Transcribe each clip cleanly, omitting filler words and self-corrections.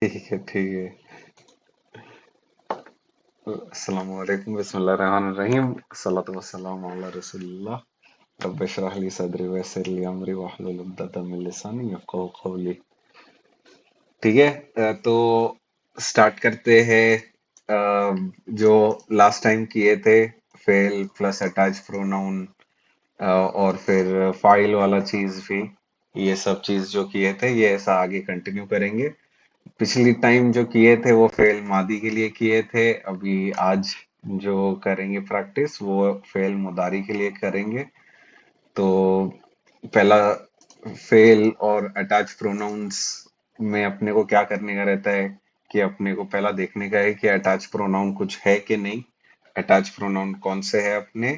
ठीक है, ठीक है। अस्सलाम वालेकुम, बिस्मिल्लाह रहमान रहीम, सल्लल्लाहु वस्सलाम अला रसूलिल्लाह। रब्बि इश्रह ली सदरी वयस्सिर ली अमरी वहलुल उक़दतम मिन लिसानी यफ़क़हू क़ौली। ठीक है। तो स्टार्ट करते हैं। जो लास्ट टाइम किए थे, फेल प्लस अटैच प्रोनाउन, और फिर फाइल वाला चीज भी, ये सब चीज जो किए थे ये ऐसा आगे कंटिन्यू करेंगे। पिछली टाइम जो किए थे वो फेल मादी के लिए किए थे। अभी आज जो करेंगे प्रैक्टिस वो फेल मुदारी के लिए करेंगे। तो पहला, फेल और अटैच प्रोनाउंस में अपने को क्या करने का रहता है कि अपने को पहला देखने का है कि अटैच प्रोनाउन कुछ है कि नहीं। अटैच प्रोनाउन कौन से है अपने?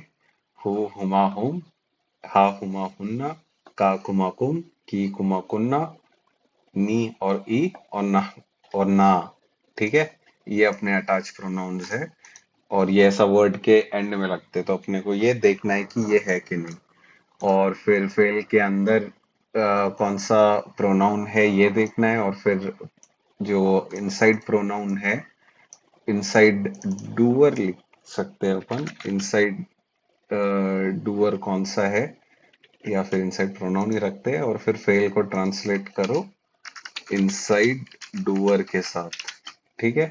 हु, हुमा, हुम, हा, हुमा, हुन्ना, का, कुमा, कुम, की, कुमा, कुन्ना, नी और ई और ना। ठीक है। ये अपने अटैच प्रोनाउंस है और ये ऐसा वर्ड के एंड में लगते हैं, तो अपने को ये देखना है कि ये है कि नहीं। और फिर फेल के अंदर कौन सा प्रोनाउन है ये देखना है। और फिर जो इनसाइड प्रोनाउन है, इनसाइड डूअर लिख सकते हैं अपन। इनसाइड डूअर कौन सा है, या फिर इनसाइड प्रोनाउन ही रखते हैं और फिर फेल को ट्रांसलेट करो इनसाइड डूअर के साथ। ठीक है।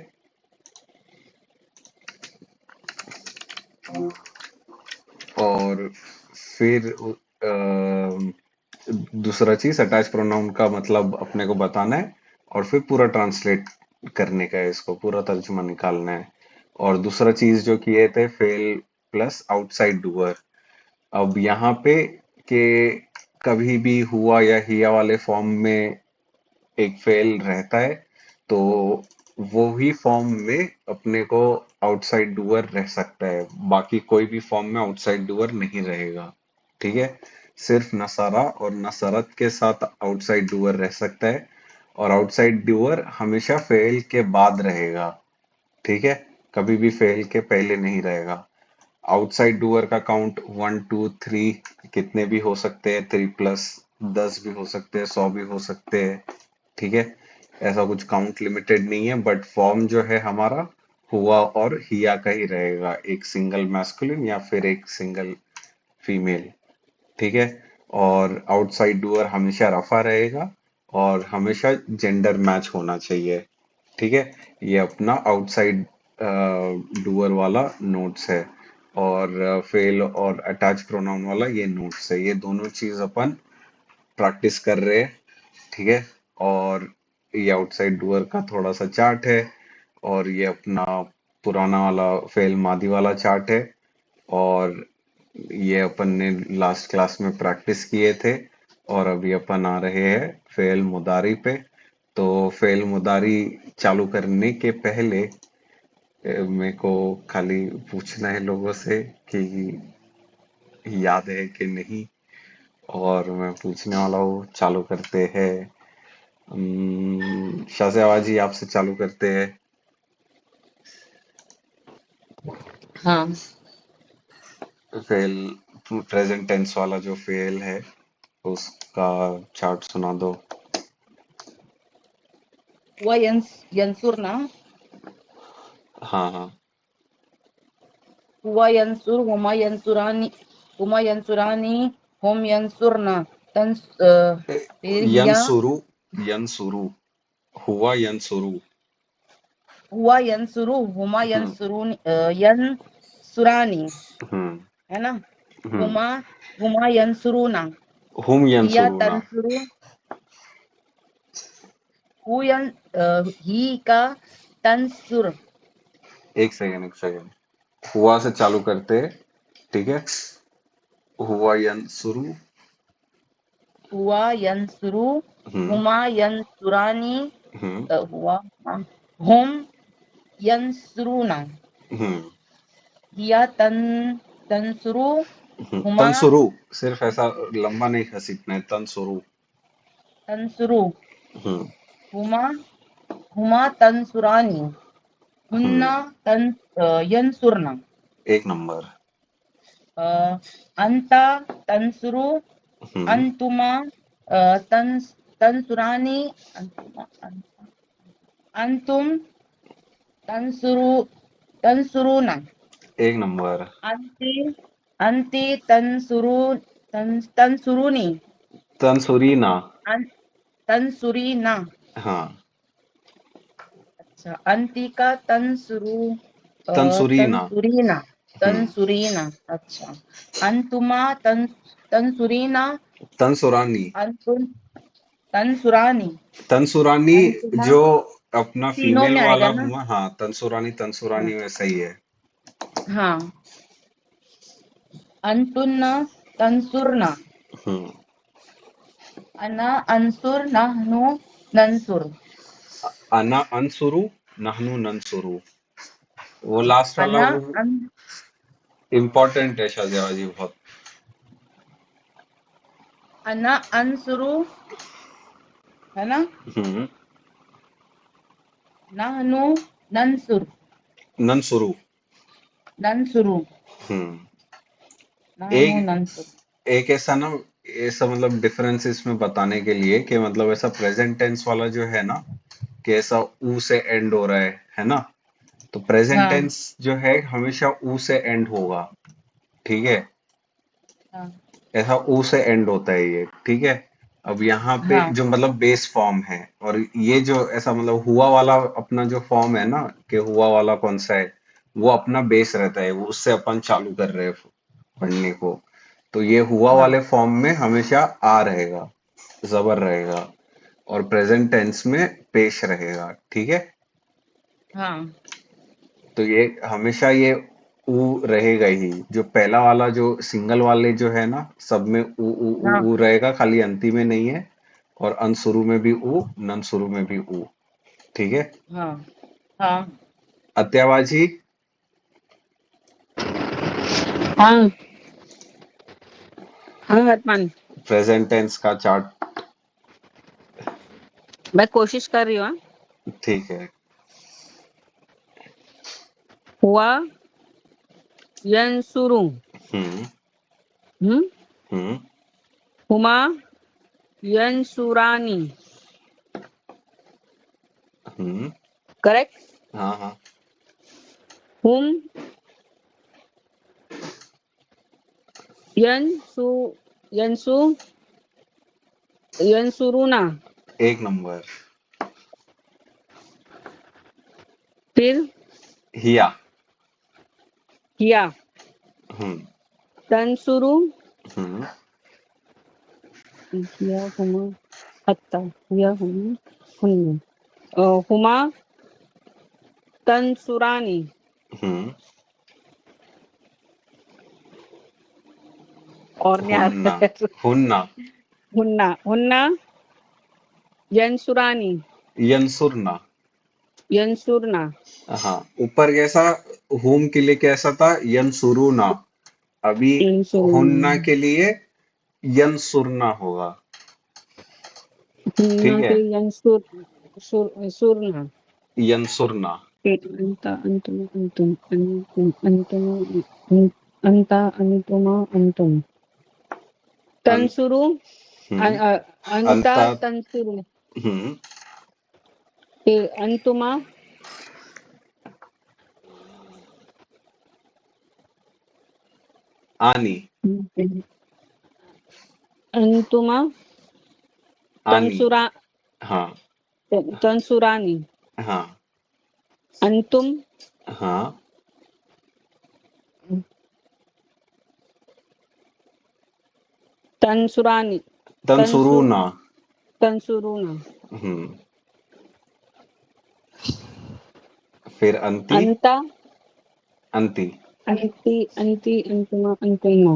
और फिर दूसरा चीज, अटैच प्रोनाउन का मतलब अपने को बताना है और फिर पूरा ट्रांसलेट करने का है, इसको पूरा तर्जुमा निकालना है। और दूसरा चीज जो किए थे, फेल प्लस आउटसाइड डूअर। अब यहाँ पे के कभी भी हुआ या हिया वाले फॉर्म में एक फेल रहता है, तो वो ही फॉर्म में अपने को आउटसाइड डूअर रह सकता है। बाकी कोई भी फॉर्म में आउटसाइड डूअर नहीं रहेगा। ठीक है। सिर्फ नसारा और नसरत के साथ आउटसाइड डूअर रह सकता है, और आउटसाइड डूअर हमेशा फेल के बाद रहेगा। ठीक है। कभी भी फेल के पहले नहीं रहेगा। आउटसाइड डूअर का काउंट 1 2 3 कितने भी हो सकते हैं, 3 प्लस 10 भी हो सकते हैं, 100 भी हो सकते हैं। ठीक है। ऐसा कुछ काउंट लिमिटेड नहीं है, बट फॉर्म जो है हमारा हुआ और हिया का ही रहेगा, एक सिंगल मैस्कुलिन या फिर एक सिंगल फीमेल। ठीक है। और आउटसाइड डूअर हमेशा रफा रहेगा और हमेशा जेंडर मैच होना चाहिए। ठीक है। ये अपना आउटसाइड डूअर वाला नोट्स है, और फेल और अटैच प्रोनाउन वाला ये नोट्स है। ये दोनों चीज अपन प्रैक्टिस कर रहे हैं। ठीक है। और ये आउटसाइड डूअर का थोड़ा सा चार्ट है, और ये अपना पुराना वाला फेल मादी वाला चार्ट है। और ये अपन ने लास्ट क्लास में प्रैक्टिस किए थे, और अभी अपन आ रहे हैं फेल मुदारी पे। तो फेल मुदारी चालू करने के पहले मेरे को खाली पूछना है लोगों से कि याद है कि नहीं। और मैं पूछने वाला हूँ, चालू करते हैं। शाहज़ाद जी आपसे चालू करते हैं। हाँ। फेल प्रेजेंट टेंस वाला जो फेल है उसका चार्ट सुना दो। हुआ यंसुरना। हाँ हाँ। हुआ यंसुर, हुमा यंसुरानी, हुम यंसुरना। फिर हिया। यनसुरु, यनसुरु, हुआ यनसुरु। हुआ यंसुरु, हुमा हम्म यंसुरानी। हम्म है ना। हम्म। हुमा हुमा यंसुरुना। हुम हिया यनसुरुना। तंसुरु। ही का तंसुर। एक सेकेंड, एक सेकेंड। हुआ से चालू करते हैं। ठीक है। हुआ यनसुरु। हुआ यंसुरु, हम्म हुमा यंसुरानी। हम्म हुआ, हुम यंसुरुना। हम्म हिया तंसुरु, हुमा तनसुरु। सिर्फ ऐसा लंबा नहीं खसीटना है, तनसुरु। तंसुरु, हम्म हुमा हुमा तंसुरानी, हुन्ना हम्म। यंसुरना। एक नंबर। अ, अंता तंसुरु, हम्म अंतुमा तंसुरानी। अंतुमा, अंतुम तंसुरु तंसुरुना। एक नंबर। अंति अंति तंसुरु तंसुरुनी। तंसुरीना। अं, तंसुरीना। हाँ। अच्छा, अंतिका तंसुरीना। तंसुरीना। हम्म। तंसुरीना। अच्छा। अंतुमा तंसुरीना। तंसुरानी। अंतुम तंसुरानी। तंसुरानी अंतुमा जो अपना तीनों फीमेल में वाला आएगा ना। हुआ, हाँ तंसुरानी हाँ। तंसुरानी में सही है। हाँ। अंतुन्न तंसुरना। हम्म। अना अंसुर नहनु नंसुर। अना अनसुरु नहनु ननसुरु। वो लास्ट वाला अना वो अन, इम्पोर्टेंट है शायद जी बहुत। अना अंसुरु, है ना। हम्म। नहनु नंसुर। ननसुरु। नंसुरु। हम्म। नहनु एक नंसुर। एक ऐसा ना, ऐसा मतलब डिफरेंस इसमें बताने के लिए कि मतलब ऐसा प्रेजेंट टेंस वाला जो है ना, कि ऐसा ऊ से एंड हो रहा है ना। तो प्रेजेंट हाँ। टेंस जो है हमेशा ऊ से एंड होगा। ठीक है। हाँ। ऐसा ऊ से एंड होता है ये, ठीक है। अब यहाँ पे हाँ। जो मतलब बेस फॉर्म है, और ये जो ऐसा मतलब हुआ वाला अपना जो फॉर्म है ना, कि हुआ वाला कौन सा है, वो अपना बेस रहता है, वो उससे अपन चालू कर रहे हैं पढ़ने को। तो ये हुआ हाँ। वाले फॉर्म में हमेशा आ रहेगा, जबर रहेगा, और प्रेजेंट टेंस में पेश रहेगा, ठीक है। हाँ। तो ये हमेशा ये ऊ रहेगा ही। जो पहला वाला जो सिंगल वाले जो है ना, सब में ऊ ऊ ऊ हाँ। ऊ रहेगा, खाली अंति में नहीं है। और अन शुरू में भी ऊ, नन शुरू में भी ऊ, ठीक है। हाँ। हाँ। अत्यावाजी। हाँ। हाँ आत्मान। प्रेजेंट टेंस का चार्ट। मैं कोशिश कर रही हूँ। हाँ। ठीक है। हुआ यंसुरु। हम्म। हम्म। हम्म। हुमा यंसुरानी। हम्म। करेक्ट। हाँ हाँ। हुम यंसु यंसु यंसुरुना। एक नंबर। फिर हिया। किया हम्म। तंसुरु। हम्म। किया हुमा हत्ता किया हुमा हुन्ना। हुमा तंसुरानी। हम्म। और नहीं आ हुन्ना। रहा है। हुन्ना। हुन्ना हुन्ना यंसुरानी। यंसुरना। यंसुरना। हाँ, ऊपर कैसा, हुम के लिए कैसा था, यंसुरुना। अभी हुन्ना यंसुरुना। के लिए यंसुरना होगा। हुन्ना ठीक है। के यंसुर सुरना। यंसुरना। अंता अंतुम अंतुम अंतुम अंतुम अंता अंतुमा अंतुम अं, तंसुरु। हम्म। अंता अंता। तंसुरु। हम्म। फिर अंतुमा आनी। अंतुमा आनी। तंसुरा हाँ। तंसुरानी। हाँ। अंतुम हाँ। तंसुरानी। तंसुर तंसुरुना। तंसुरुना। हम्म। फिर अंति। अंता अंति। अंति अंति अंतुमा अंतुन्ना।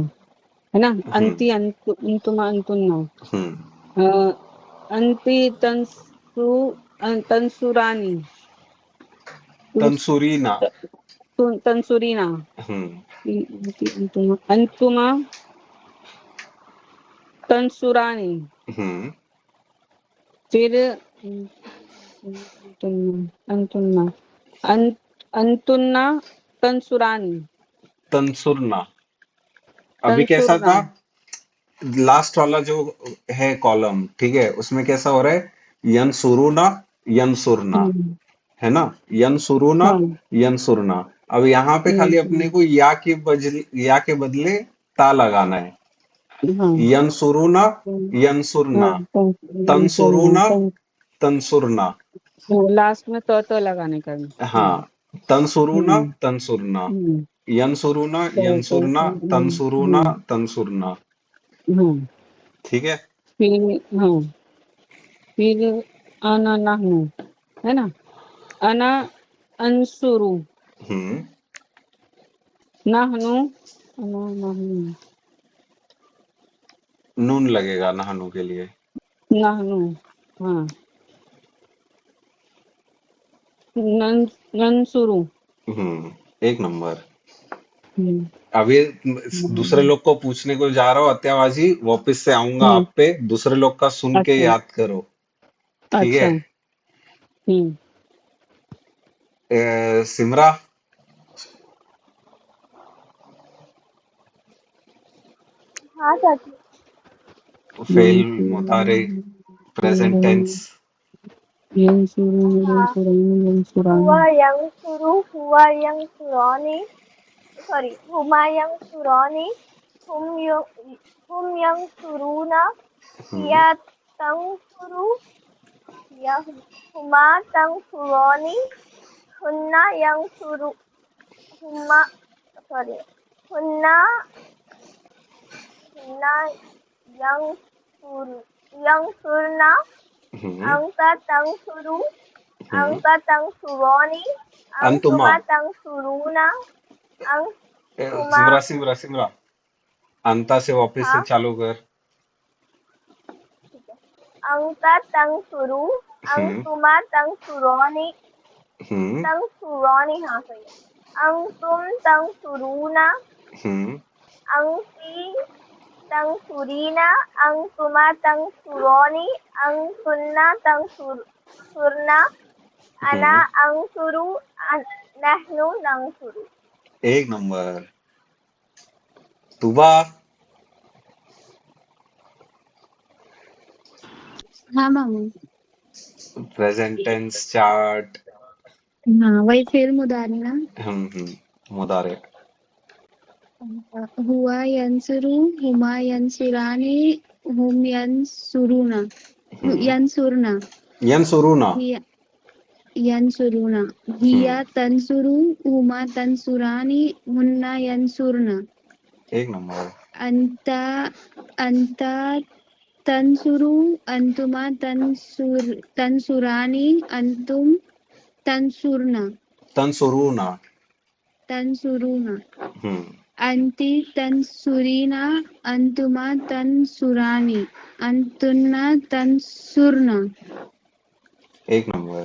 है ना। हम्म। अंति अंतुमा अंतुन्ना। हम्म। अंति तंसुरानी। तंसुरीना। तंसुरीना। हम्म। अंति अंतुमा तंसुरानी। हम्म। फिर अंतुन्ना अंतुन्ना तंसुरानी। तंसुरना। अभी कैसा तंसुरना। था, लास्ट वाला जो है कॉलम, ठीक है, उसमें कैसा हो रहा है, यंसुरुना, यंसुरना। है ना, यंसुरुना, हाँ यंसुरना। अब यहाँ पे खाली अपने को या के बदले ता लगाना है। हाँ यंसुरुना, यंसुरना, हाँ तंसुरुना, तंसुरना। लास्ट में तो लगाने का है। हाँ, तंसुरुना, हम्म तंसुरना, हम्म यंसुरुना, तो यंसुरना, तंसुरुना, तंसुरना। हाँ ठीक है। फिर हाँ फिर अना नहनु है ना, अना अंसुरु हम्म नहनु, अना नहनु नून लगेगा नहानू के लिए। नहनु हाँ नन नंसुरु। एक नंबर। हम्म अभी दूसरे हम्म लोग को पूछने को जा रहा हूँ अत्यावाजी, वापस से आऊंगा हम्म, आप पे, दूसरे लोग का सुन के अच्छा याद करो। ठीक अच्छा है। हम्म सिमरा। हाँ चाची। फेल मुतारे प्रेजेंट टेंस। यंसुरु हाँ। यंसुरानी हुआ यंसुरानी यंग शुरू हुआ यंग सुरानी, सॉरी हुमा यंग सुरानी, हुम यंग सुरूना, हम्म हिया तंग सुरू, हिया हुमा तंग सुरानी, हुन्ना यंग सुरू, हुमा सॉरी हुन्ना हुन्ना यंग सुर यंग सुरना, हम्म अंका तंग सुरू, हम्म अंका तंग सुरानी, अंतुमा। अंतुमा तंग सुरूना, अंतुमा सिमरा सिमरा सिमरा, अंता से वापस से हाँ चालू कर। ठीक है। अंका तंग सुरू, हम्म अंतुमा तंग सुरोनी, हम्म तंग सुरोनी हाँ सही है। अंतुम तंग सुरूना, हम्म अंती तंग सुरीना, अंतुमा तंग सुरोनी, अंतुन्ना तंग सुरना, अना हम्म अंसुरु, नहनु नंसुरु। एक नंबर। तुबा। हाँ मामू। Present tense chart. हाँ वही फिर मुदारी ना। मुदारे। हुआ यंसुरु हुमा यंसुरानी हुम यंसुरुना हम्म यंसुरना यंसुरुना। हिया यंसुरुना हम्म हिया तंसुरु हुमा तंसुरानी हुन्ना यंसुरना एक नंबर। अंता अंता तंसुरु अंतुमा तंसुरानी अंतुम तंसुरना तंसुरुना। तंसुरुना हम्म अंति तंसुरीना अंतुमा तंसुरानी अंतुन्ना तंसुरना एक नंबर।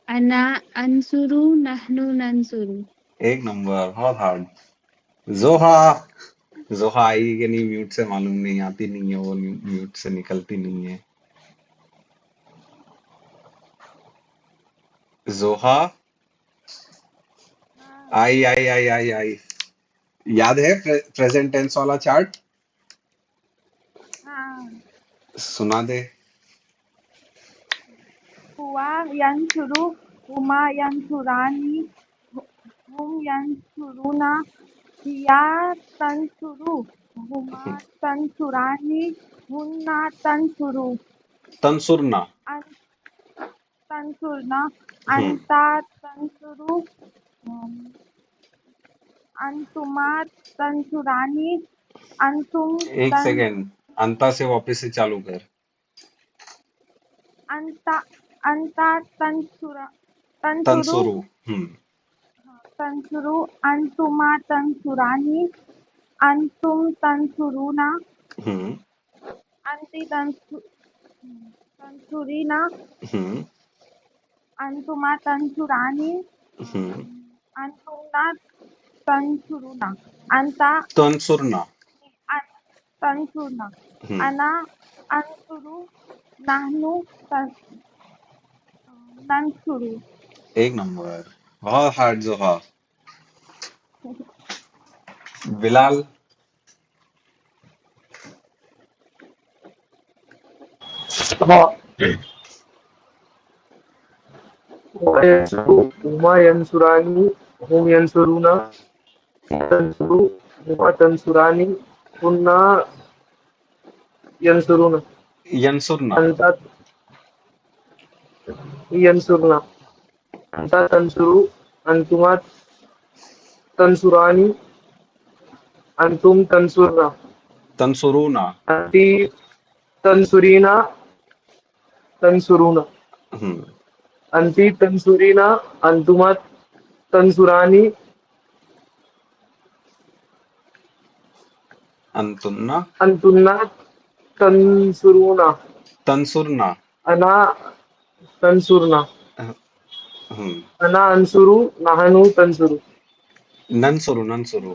अना अंसुरु नहनु नंसुरु। एक नंबर, बहुत हार्ड। जोहा। जोहा आएगी कि नहीं म्यूट से मालूम नहीं, आती नहीं है वो, म्यूट से निकलती नहीं है। जोहा। हाँ आई आई आई आई आई। याद है प्रेजेंट टेंस वाला चार्ट? हाँ। सुना दे। हुआ यंसुरु, हुमा यंसुरानी, हुम यंसुरुना, हिया तंसुरु, हुमा तंसुरानी, हुन्ना तंसुरु, तंसुरना। अन तंसुरना, हम्म अंता तंसुरु, अंतुमा तंसुरानी, अंतुम एक तन सेकेंड, अंता से वापस से चालू कर। अंता अंता तंसुरु, तंसुरु। हम्म तंसुरु, अंतुमा तंसुरानी, अंतुम तंसुरूना, हम्म अंति तंसुरीना, हम्म अंतुमा तंसुरानी, हम्म अंतुना तंसुरूना, अंता तंसुरना। तंसुरना, हम्म अना अंसुरु, नाहनु नंसुरु। एक नंबर। बहुत हार्ड जोहा। बिलाल। हाँ। हुवा यंसुरु हुमा यंसुरानी हुम यंसुरूना तंसुरु हुमा तंसुरानी हुन्ना यंसुरूना यंसुरना अंता यंसुरना अंता तंसुरु अंतुमा तंसुरानी अंतुम तंसुरना तंसुरूना अंति तंसुरीना तंसुरूना हम्म अंति तंसुरीना अंतुमा तंसुरानी अंतुन्ना अंतुन्ना तंसुरूना तंसुरना अना तंसुरना हम्म अना अंसुरु नहनु तंसुरु नंसुरु नंसुरु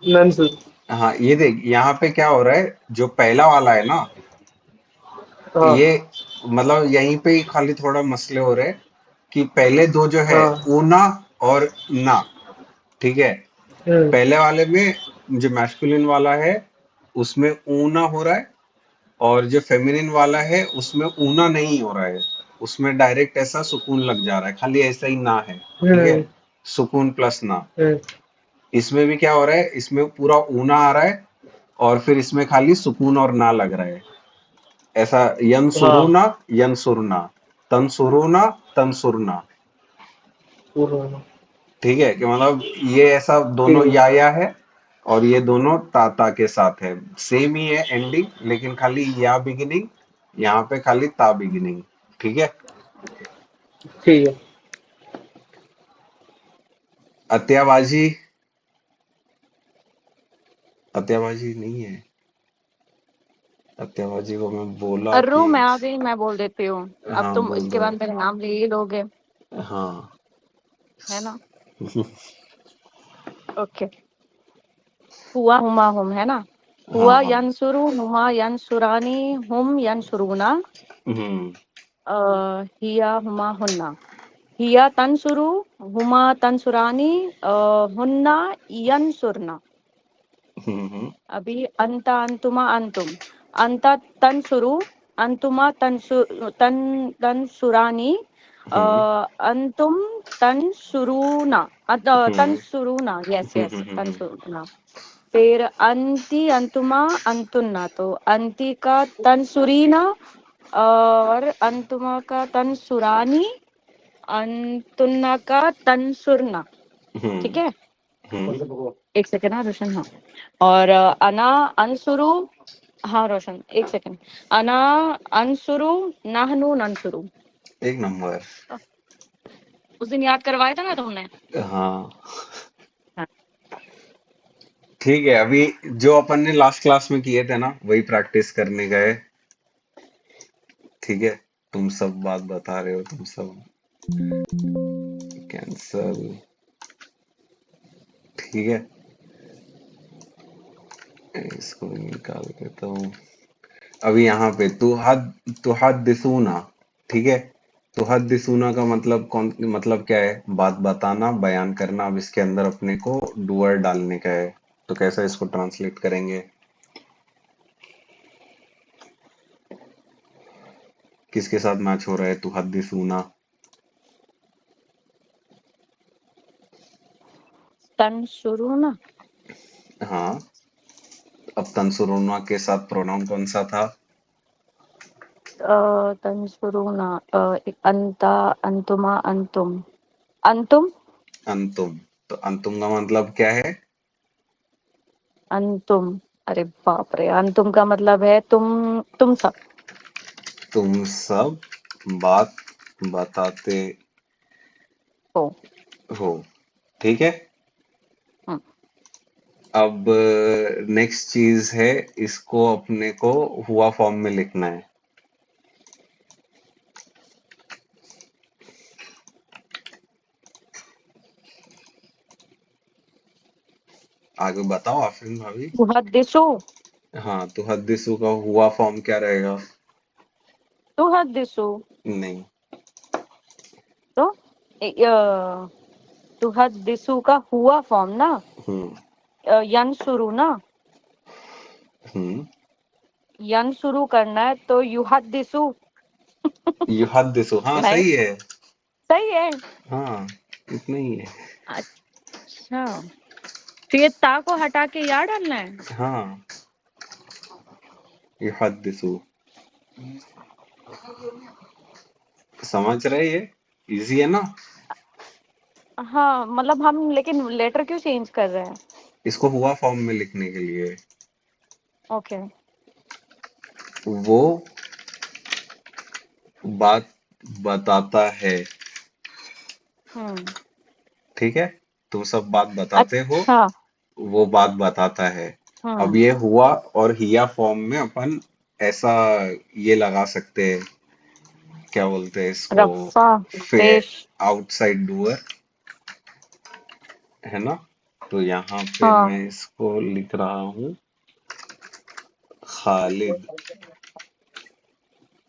नंसुरु। हाँ ये देख यहाँ पे क्या हो रहा है जो पहला वाला है ना हाँ ये मतलब यहीं पे ही खाली थोड़ा मसले हो रहे हैं कि पहले दो जो है हाँ ऊना और ना ठीक है हम्म पहले वाले में जो मैस्कुलिन वाला है उसमें ऊना हो रहा है और जो फेमिनिन वाला है उसमें ऊना नहीं हो रहा है उसमें डायरेक्ट ऐसा सुकून लग जा रहा है खाली ऐसा ही ना है ठीक है हम्म सुकून प्लस ना हम्म इसमें भी क्या हो रहा है इसमें पूरा ऊना आ रहा है और फिर इसमें खाली सुकून और ना लग रहा है ऐसा हाँ यंसुरुना यंसुरना तंसुरुना तंसुरना पूर्ण ठीक है कि मतलब ये ऐसा दोनों ठीक है या है और ये दोनों ता के साथ है सेम ही है एंडिंग लेकिन खाली या बिगिनिंग यहाँ पे खाली ता बिगिनिंग ठीक है ठीक है अत्याबाजी अत्याबाजी नहीं है अत्याबाजी को मैं बोला अर्रू कि मैं आ गई, मैं बोल देती हूँ। अब हाँ तुम बोल इसके दो बाद मेरा नाम ले ही लोगे, हाँ है ना? ओके। हुआ हुमा हुम, है ना? हाँ हुआ हाँ यंसुरु हुमा यंसुरानी हुम यंसुरूना हम्म हिया हुमा हुन्ना हिया तंसुरु हुमा तंसुरानी हुन्ना यंसुरना। हम्म अभी अंता अंतुमा अंतुम अंता तंसुरु अंतुमा तंसुरानी हम्म अंतुम तंसुरूना हम्म तंसुरूना, यस हम्म यस हम्म हम्म तंसुरूना। फिर अंति अंतुमा अंतुन्ना, तो अंति का तंसुरीना और अंतुमा का तंसुरानी अंतुन्ना का तंसुरना। ठीक है, एक सेकंड। हाँ रोशन, हाँ। और अना अंसुरु, हाँ रोशन एक सेकंड। अना अंसुरु नाहनु नंसुरु। एक नंबर उस दिन याद करवाया था ना तुमने? हाँ हाँ। ठीक है अभी जो अपन ने लास्ट क्लास में किए थे ना वही प्रैक्टिस करने गए ठीक है तुम सब बात बता रहे हो तुम सब कैंसल ठीक है इसको निकाल देता हूँ अभी यहाँ पे तुहद्दिसूना ठीक है तुहद्दिसूना का मतलब कौन मतलब क्या है बात बताना बयान करना अब इसके अंदर अपने को डुअर डालने का है तो कैसा इसको ट्रांसलेट करेंगे किसके साथ मैच हो रहा है तुहद्दिसूना तंसुरूना। हाँ अब तंसुरूना के साथ प्रोनाउन कौन सा था तंसुरूना अंता अंतुमा अंतुम अंतुम अंतुम तो अंतुम का मतलब क्या है अंतुम। अरे बाप रे, अंतुम का मतलब है तुम सब। तुम सब बात बताते हो। हो ठीक है हम्म, अब नेक्स्ट चीज है इसको अपने को हुआ फॉर्म में लिखना है आगे बताओ आफरीन भाभी तुहद्दिसु हाँ तो हद्दिसु का हुआ फॉर्म क्या रहेगा तुहद्दिसु नहीं तो तुहद्दिसु का हुआ फॉर्म ना, हम्म यंसुरु ना। हम्म यंसुरु करना है तो युहद्दिसु। युहद्दिसु, हाँ राइट, सही है। सही है। हाँ, इतना ही है। अच्छा, तो ये ता को हटा के या डालना है। हाँ, युहद्दिसु। समझ रहे ये? इजी है ना? हाँ, मतलब हम लेकिन लेटर क्यों चेंज कर रहे हैं? इसको हुआ फॉर्म में लिखने के लिए। ओके। वो बात बताता है, हम्म। ठीक है? तुम सब बात बताते हो, अच्छा। वो बात बताता है। अब हम्म। ये हुआ और हिया फॉर्म में अपन ऐसा ये लगा सकते हैं, क्या बोलते हैं इसको, रफा फे पेश। आउटसाइड डूअर, है ना? तो यहाँ पे हाँ। मैं इसको लिख रहा हूँ खालिद।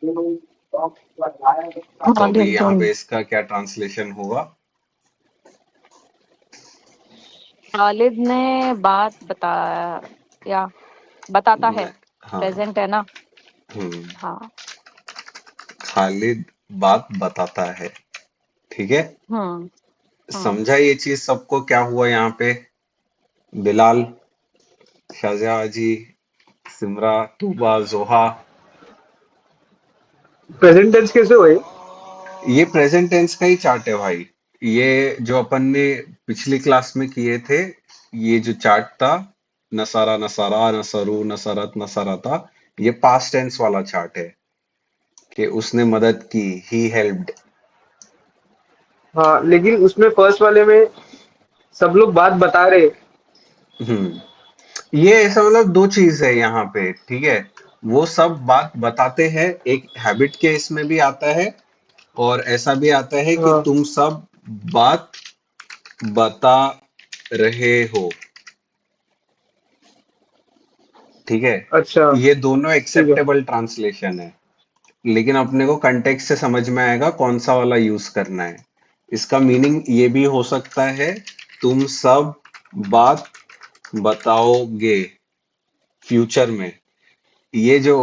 तो हाँ, अभी लिख यहाँ दूंगी। पे इसका क्या ट्रांसलेशन होगा? खालिद ने बात बताया या बताता है। मैं, हाँ, प्रेजेंट है ना। हम्म, हाँ। खालिद बात बताता है, ठीक है? हम्म। हम्म। समझा ये चीज सबको क्या हुआ यहाँ पे? बिलाल, शाहजहा जी, सिमरा, तूबा, जोहा। प्रेजेंट टेंस कैसे हुए? ये प्रेजेंट टेंस का ही चार्ट है भाई। ये जो अपन ने पिछली क्लास में किए थे, ये जो चार्ट था, नसारा नसारा, नसरू नसरत नसरता, ये पास्ट टेंस वाला चार्ट है कि उसने मदद की, ही हेल्प्ड। हाँ, लेकिन उसमें फर्स्ट वाले में सब लोग बात बता रहे। हम्म, ये ऐसा मतलब दो चीज है यहाँ पे, ठीक है? वो सब बात बताते हैं, एक हैबिट के इसमें भी आता है, और ऐसा भी आता है कि हाँ। तुम सब बात बता रहे हो, ठीक है? अच्छा। ये दोनों ठीक है। एक्सेप्टेबल ट्रांसलेशन है, लेकिन अपने को कंटेक्स्ट से समझ में आएगा कौन सा वाला यूज करना है। इसका मीनिंग ये भी हो सकता है, तुम सब बात बताओगे फ्यूचर में। ये जो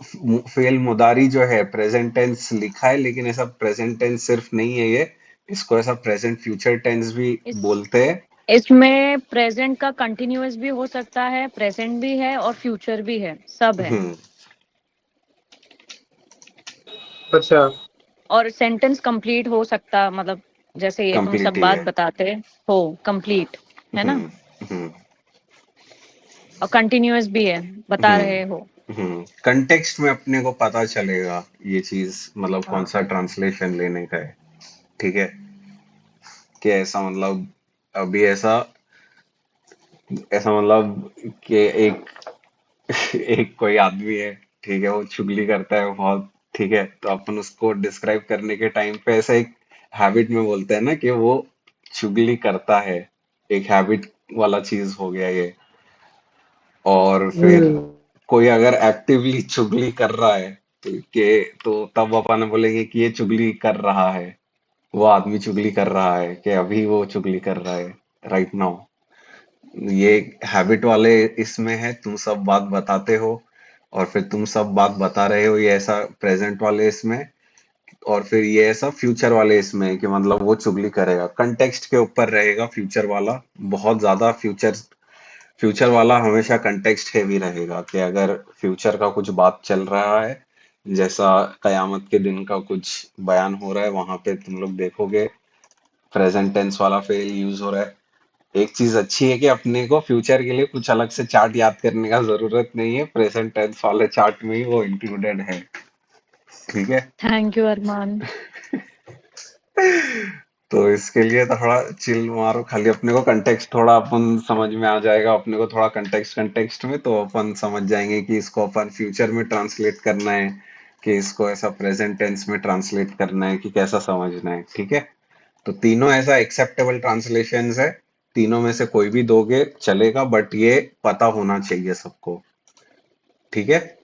फेल मुदारी जो है, प्रेजेंट टेंस लिखा है, लेकिन ऐसा प्रेजेंट टेंस सिर्फ नहीं है ये, इसको ऐसा प्रेजेंट फ्यूचर टेंस भी इस बोलते हैं। इसमें प्रेजेंट का कंटिन्यूअस भी हो सकता है, प्रेजेंट भी है और फ्यूचर भी है, सब है। हम्म, अच्छा। और सेंटेंस कंप्लीट हो सकता, मतलब जैसे ये तुम सब कंप्लीट ही बात है। बताते हो, कंप्लीट है ना। हम्म, हम्म, और कंटिन्यूअस भी है, बता रहे हम्म, हो। कंटेक्स्ट में अपने को पता चलेगा ये चीज, मतलब कौन हाँ। सा ट्रांसलेशन लेने का है, ठीक है? कि ऐसा मतलब, अभी ऐसा ऐसा मतलब कि एक एक कोई आदमी है, ठीक है? वो चुगली करता है बहुत, ठीक है? तो अपन उसको डिस्क्राइब करने के टाइम पे ऐसा एक हैबिट में बोलते हैं ना कि वो चुगली करता है, एक हैबिट वाला चीज हो गया ये। और फिर हम्म। कोई अगर एक्टिवली चुगली कर रहा है, तो तब अपन बोलेंगे कि ये चुगली कर रहा है, वो आदमी चुगली कर रहा है, कि अभी वो चुगली कर रहा है, राइट नाउ। ये हैबिट वाले इसमें है, तुम सब बात बताते हो, और फिर तुम सब बात बता रहे हो, ये ऐसा प्रेजेंट वाले इसमें। और फिर ये ऐसा फ्यूचर वाले इसमें है कि मतलब वो चुगली करेगा, कंटेक्स्ट के ऊपर रहेगा फ्यूचर वाला, बहुत ज्यादा फ्यूचर। फ्यूचर वाला हमेशा कंटेक्स्ट हेवी रहेगा, कि अगर फ्यूचर का कुछ बात चल रहा है, जैसा कयामत के दिन का कुछ बयान हो रहा है, वहां पे तुम लोग देखोगे प्रेजेंट टेंस वाला फेल यूज हो रहा है। एक चीज अच्छी है कि अपने को फ्यूचर के लिए कुछ अलग से चार्ट याद करने का जरूरत नहीं है, प्रेजेंट टेंस वाले चार्ट में ही वो इंक्लूडेड है, ठीक है? थैंक यू अरमान। तो इसके लिए थोड़ा चिल मारो, खाली अपने को कंटेक्स्ट थोड़ा अपन समझ में आ जाएगा, अपने को थोड़ा कंटेक्स्ट कंटेक्स्ट में तो अपन समझ जाएंगे कि इसको अपन फ्यूचर में ट्रांसलेट करना है, कि इसको ऐसा प्रेजेंट टेंस में ट्रांसलेट करना है, कि कैसा समझना है, ठीक है? तो तीनों ऐसा एक्सेप्टेबल ट्रांसलेशंस है, तीनों में से कोई भी दोगे चलेगा, बट ये पता होना चाहिए सबको, ठीक है?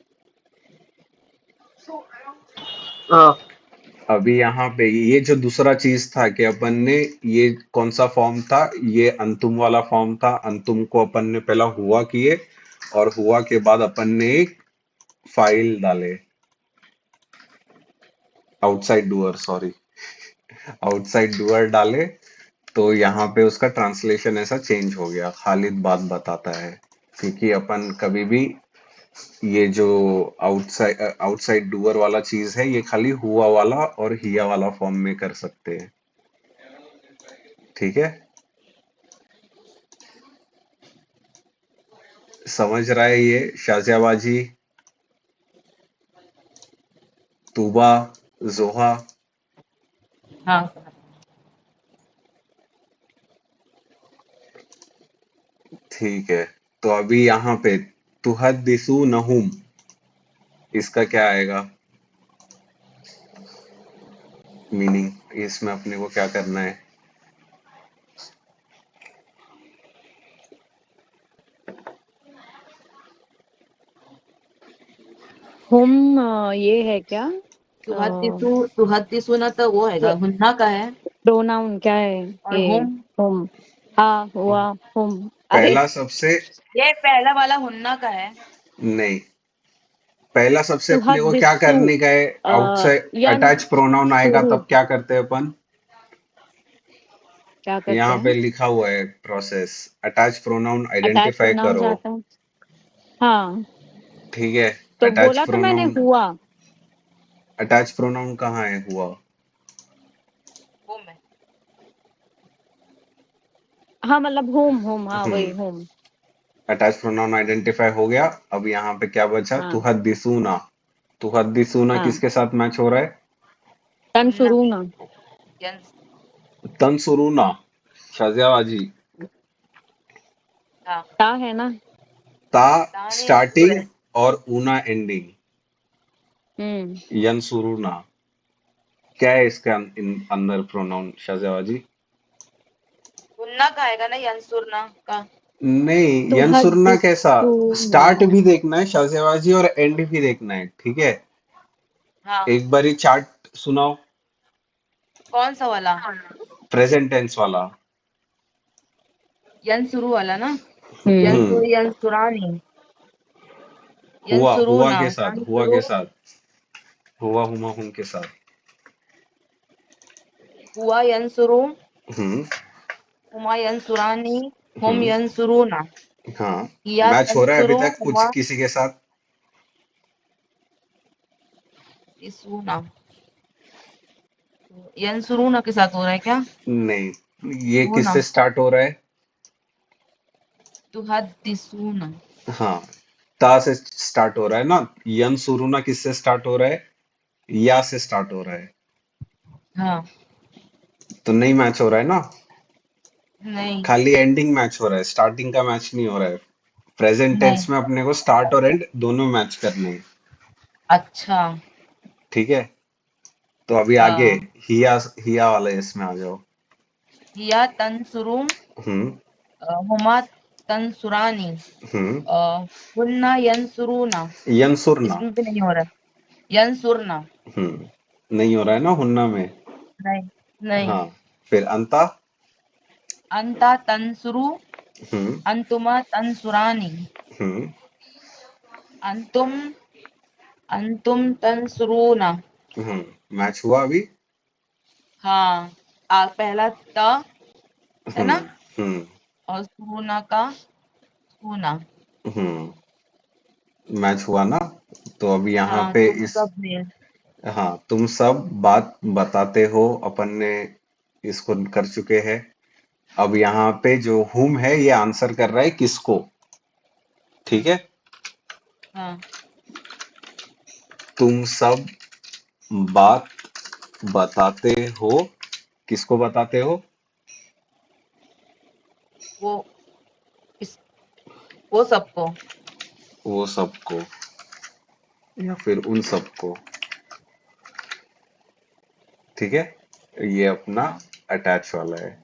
हाँ। अभी यहाँ पे ये जो दूसरा चीज था कि अपन ने, ये कौन सा फॉर्म था? ये अंतुम वाला फॉर्म था। अंतुम को अपन ने पहला हुआ किए, और हुआ के बाद अपन ने एक फाइल डाले, outside doer, sorry, outside doer डाले तो यहाँ पे उसका ट्रांसलेशन ऐसा चेंज हो गया। खालिद बात बताता है, क्योंकि अपन कभी भी ये जो आउटसाइड डूअर वाला चीज है ये खाली हुआ वाला और हिया वाला फॉर्म में कर सकते हैं। ठीक है, समझ रहा है ये शाजियाबाजी, तूबा, जोहा? हाँ ठीक है, तो अभी यहाँ पे तुहद्दिसु नहुम, इसका क्या आएगा मीनिंग? इसमें अपने को क्या करना है? हुम ये है क्या? तुहद्दिसु ना तो वो है हुन्ना का है, प्रोनाउन क्या है और ये? हुम हुम। हाँ हुआ हुम। अरे पहला सबसे, ये पहला वाला हुन्ना का है। नहीं, पहला सबसे अपने को क्या तुहद्दिसु करने का है? आउटसाइड अटैच प्रोनाउन आएगा यंसुरु, तब क्या करते हैं अपन? क्या करते यहाँ पे हैं? लिखा हुआ है process, attach pronoun attach identify pronoun करो। जाता है। हाँ, ठीक है, तो अटैच बोला तो मैंने प्रोनाउन, हुआ। अटैच प्रोनाउन कहाँ है? हुआ, हुम है। हाँ मतलब होम होम, हाँ वही हम्म, होम। अटैच प्रोनाउन आइडेंटिफाई हो गया। अब यहाँ पे क्या बचा? हाँ तुहद्दिसूना, तुहद्दिसूना हाँ, किसके साथ मैच हो रहा है? हुन्ना तंसुरूना। यंस तंसुरूना, शाजियाबाजी, हाँ ता है ना? ता ताने सुर स्टार्टिंग है। और ऊना एंडिंग, हम्म। यंसुरूना। क्या है इसके अंदर प्रोनाउन शाजियाबाजी? हुन्ना का आएगा ना, यंसुरना का। नहीं, यंसुरना कैसा? तुहद्दिसूना। स्टार्ट भी देखना है शाजियाबाजी और एंड भी देखना है, ठीक है? हाँ, एक बारी चार्ट सुनाओ, कौन सा वाला? प्रेजेंट टेंस वाला। यंसुरु वाला ना। हम्म। यंसुर यंसुरानी, हुआ, हुआ यंसुरूना, के साथ, हुआ तंसुरु के साथ, हुआ हुमा हुम के साथ। हुआ यंसुरु, हम्म, हुमा यंसुरानी, हुम हम्म, यंसुरूना, हाँ। किया मैच हो रहा है अभी तंसुरु, तक कुछ हुमा किसी के साथ? इसुना। यंसुरूना के साथ हो रहा है क्या? नहीं, ये सुना, किससे स्टार्ट हो रहा है? तुहद्दिसूना। हाँ, ता से स्टार्ट हो रहा है ना। यंसुरूना किससे स्टार्ट हो रहा है? या से स्टार्ट हो रहा है, हाँ, तो नहीं मैच हो रहा है ना। नहीं खाली एंडिंग मैच हो रहा है, स्टार्टिंग का मैच नहीं हो रहा है। प्रेजेंट नहीं, टेंस में अपने को स्टार्ट और एंड दोनों मैच करने हैं। अच्छा। ठीक है, तो अभी आगे अ, हिया, हिया वाले इसमें आ जाओ। किया तंसुरु, हम्म, हुमा तंसुरानी, हम्म, अ, हुन्ना यंसुरूना। यंसुरना, इसमें भी नहीं हो रहा है। यंसुरना, नहीं हो रहा है ना हुन्ना में। नहीं नहीं। हाँ, फिर अंता, अंता तंसुरु, हम्म, अंतुमा तंसुरानी, हम्म, अंतुम अंतुम तंसुरूना। मैच हुआ अभी। हाँ, पहला त है हम्म, ना, हम्म, और सुरूना का सुना। हम्म, मैच हुआ ना। तो अभी यहाँ हाँ, पे तुम इस, सब ने। हाँ, तुम सब बात बताते हो, अपन ने इसको कर चुके हैं। अब यहाँ पे जो हुम है ये आंसर कर रहा है किसको? ठीक है, हाँ, तुम सब बात बताते हो, किसको बताते हो? वो इस वो सबको। वो सबको, या फिर उन सबको। ठीक है, ये अपना हाँ अटैच वाला है,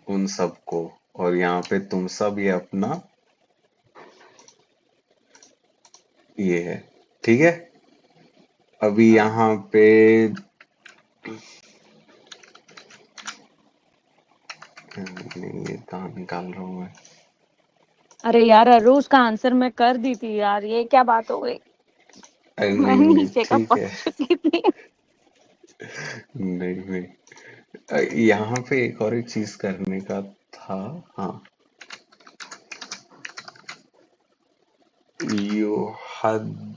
उन सबको। और यहाँ पे तुम सब ये अपना ये है। ठीक है, अभी हाँ, यहाँ पे नहीं, ये कहाँ निकाल रहा हूँ मैं? अरे यार अरुण, उसका आंसर मैं कर दी थी यार, ये क्या बात हो गई? मैं नहीं नीचे का ठीक पढ़ है। चुकी थी। नहीं नहीं यहाँ पे एक और एक चीज करने का था। हाँ, यू हद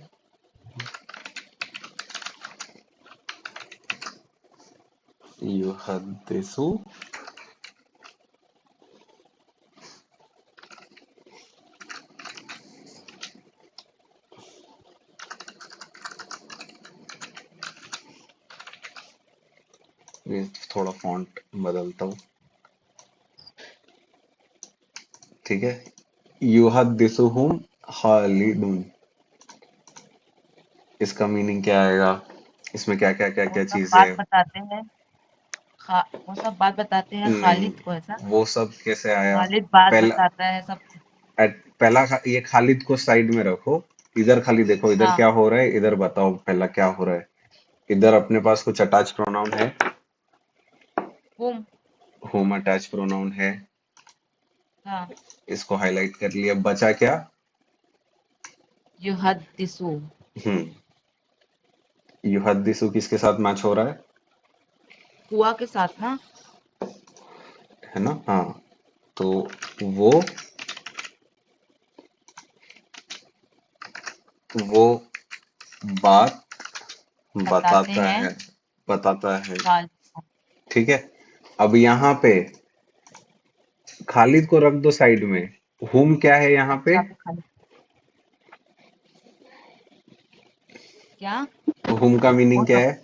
युहद्दिसु ये थोड़ा फॉन्ट बदलता हूँ, ठीक है। युहद्दिसुहुम खालिदुन, इसका मीनिंग क्या आएगा? इसमें क्या क्या क्या वो क्या सब चीजें बात है? बताते हैं वो सब बात बताते हैं नहीं, खालिद को, ऐसा। वो सब कैसे आया? खालिद बात पहला बताता है सब। ये खालिद को साइड में रखो, इधर खाली देखो, इधर हाँ। क्या हो रहा है, इधर बताओ पहला क्या हो रहा है। इधर अपने पास कुछ अटैच प्रोनाउन है, हुम। होम अटैच प्रोनाउन है, हाँ। इसको हाईलाइट कर लिया। बचा क्या? युहद्दिसु। हम्म, युहद्दिसु किसके साथ मैच हो रहा है? हुआ के साथ ना। है ना? हाँ, तो वो वो बात बताते बताता हैं है, बताता है, खालिद को। ठीक है। अब यहाँ पे खालिद को रख दो साइड में, हुम क्या है यहाँ पे? अच्छा, तो खालिद क्या? हुम का वो मीनिंग क्या सब। है?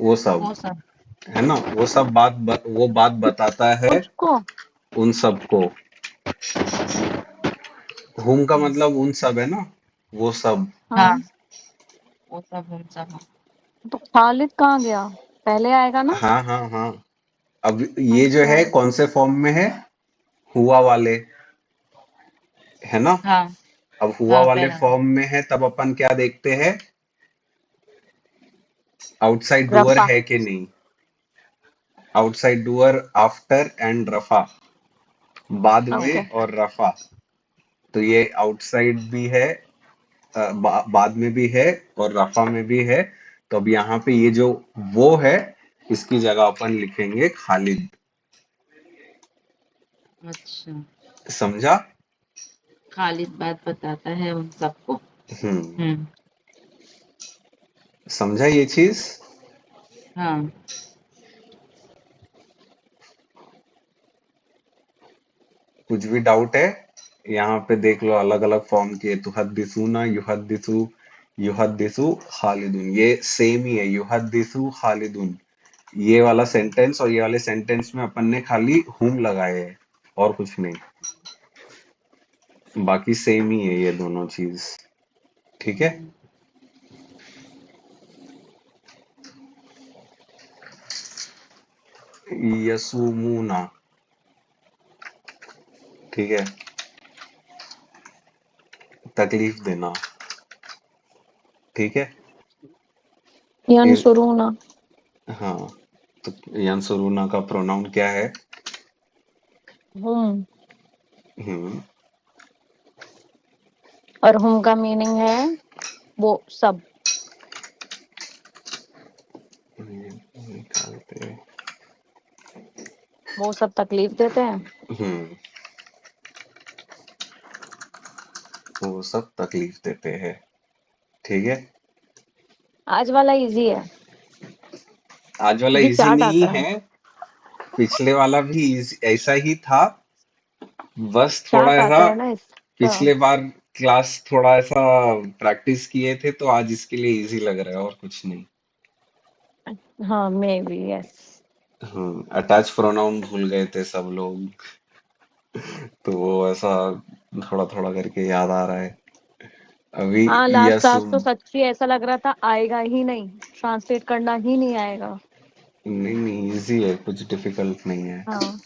वो सब, वो सब। है ना? वो सब वो बात बताता है उसको उन सबको। हुम का हम्म, मतलब उन सब है ना, वो सब। हाँ। हाँ, वो सब हम सब हाँ। तो खालिद कहाँ गया? पहले आएगा ना। हाँ हाँ हाँ। अब ये जो अच्छा। है कौन से फॉर्म में है? हुआ वाले, है ना? हाँ। अब हुआ हाँ, वाले पहला वाला। फॉर्म में है, तब अपन क्या देखते हैं? आउटसाइड डूअर रफा। है कि नहीं। आउटसाइड डूअर आफ्टर एंड रफा, बाद ओके। में और रफा। तो ये आउटसाइड भी है, बाद में भी है और रफा में भी है। तो अब यहाँ पे ये जो वो है, इसकी जगह अपन लिखेंगे खालिद। अच्छा। समझा? खालिद बात बताता है उन सबको। हम्म, हम्म। समझा ये चीज? हाँ। कुछ भी डाउट है? यहाँ पे देख लो अलग अलग फॉर्म के, तुहद्दिसूना, युहद्दिसु, युहद्दिसु खालिदुन, ये सेम ही है, युहद्दिसु खालिदुन। ये वाला सेंटेंस और ये वाले सेंटेंस में अपन ने खाली हुम लगाए है और कुछ नहीं, बाकी सेम ही है ये दोनों चीज, ठीक है। हम्म। यसुमुना, ठीक है, तकलीफ देना, ठीक है। इ- यंसुरूना। हाँ, तो यंसुरुना का प्रोनाउन क्या है? हुम। हम्म, और हुम का मीनिंग है वो सब। ये निकालते हैं। वो सब तकलीफ देते हैं। हम्म, वो सब तकलीफ देते हैं, ठीक है। आज वाला इजी है, आज वाला क्योंकि इजी चार्ट नहीं आता है। है, पिछले वाला भी ऐसा ही था, बस थोड़ा चार्ट ऐसा आता है ना इसका। पिछले बार क्लास थोड़ा ऐसा प्रैक्टिस किए थे, तो आज इसके लिए इजी लग रहा है और कुछ नहीं। हाँ, may be yes. Attach pronoun भूल गए थे सब लोग, तो वो ऐसा थोड़ा थोड़ा करके याद आ रहा है अभी। हाँ, लास्ट क्लास तो यसुम, सच्ची ऐसा लग रहा था आएगा ही नहीं, ट्रांसलेट करना ही नहीं आएगा। नहीं नहीं इजी है, कुछ डिफिकल्ट नहीं है। हाँ।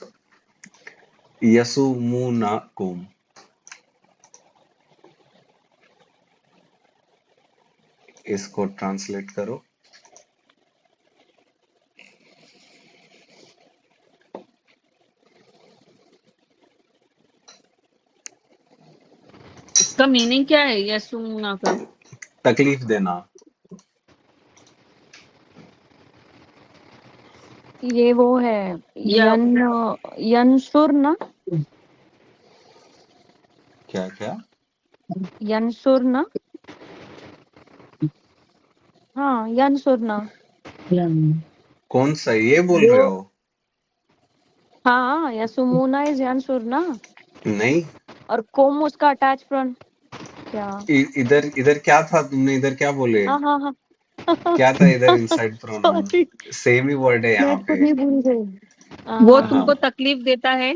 यसुमुनाकुम, इसको ट्रांसलेट करो। इसका मीनिंग क्या है यसूना का? तकलीफ देना। ये वो है या यंसुर ना, क्या क्या? यंसुर ना, हाँ यंसुर ना। या कौन सा ये बोल वो रहे हो? हाँ यसुमुना इज यंसुर ना, नहीं, और कोम उसका अटैच प्रोन। क्या? इधर इधर क्या था? तुमने इधर क्या बोले? हाँ हाँ हाँ क्या था इधर? इनसाइड प्रोनाउन सॉरी, सेम ही वर्ड है मैं यहाँ खुद पे। ही भूल गई। वो हाँ तुमको हाँ, तकलीफ देता है।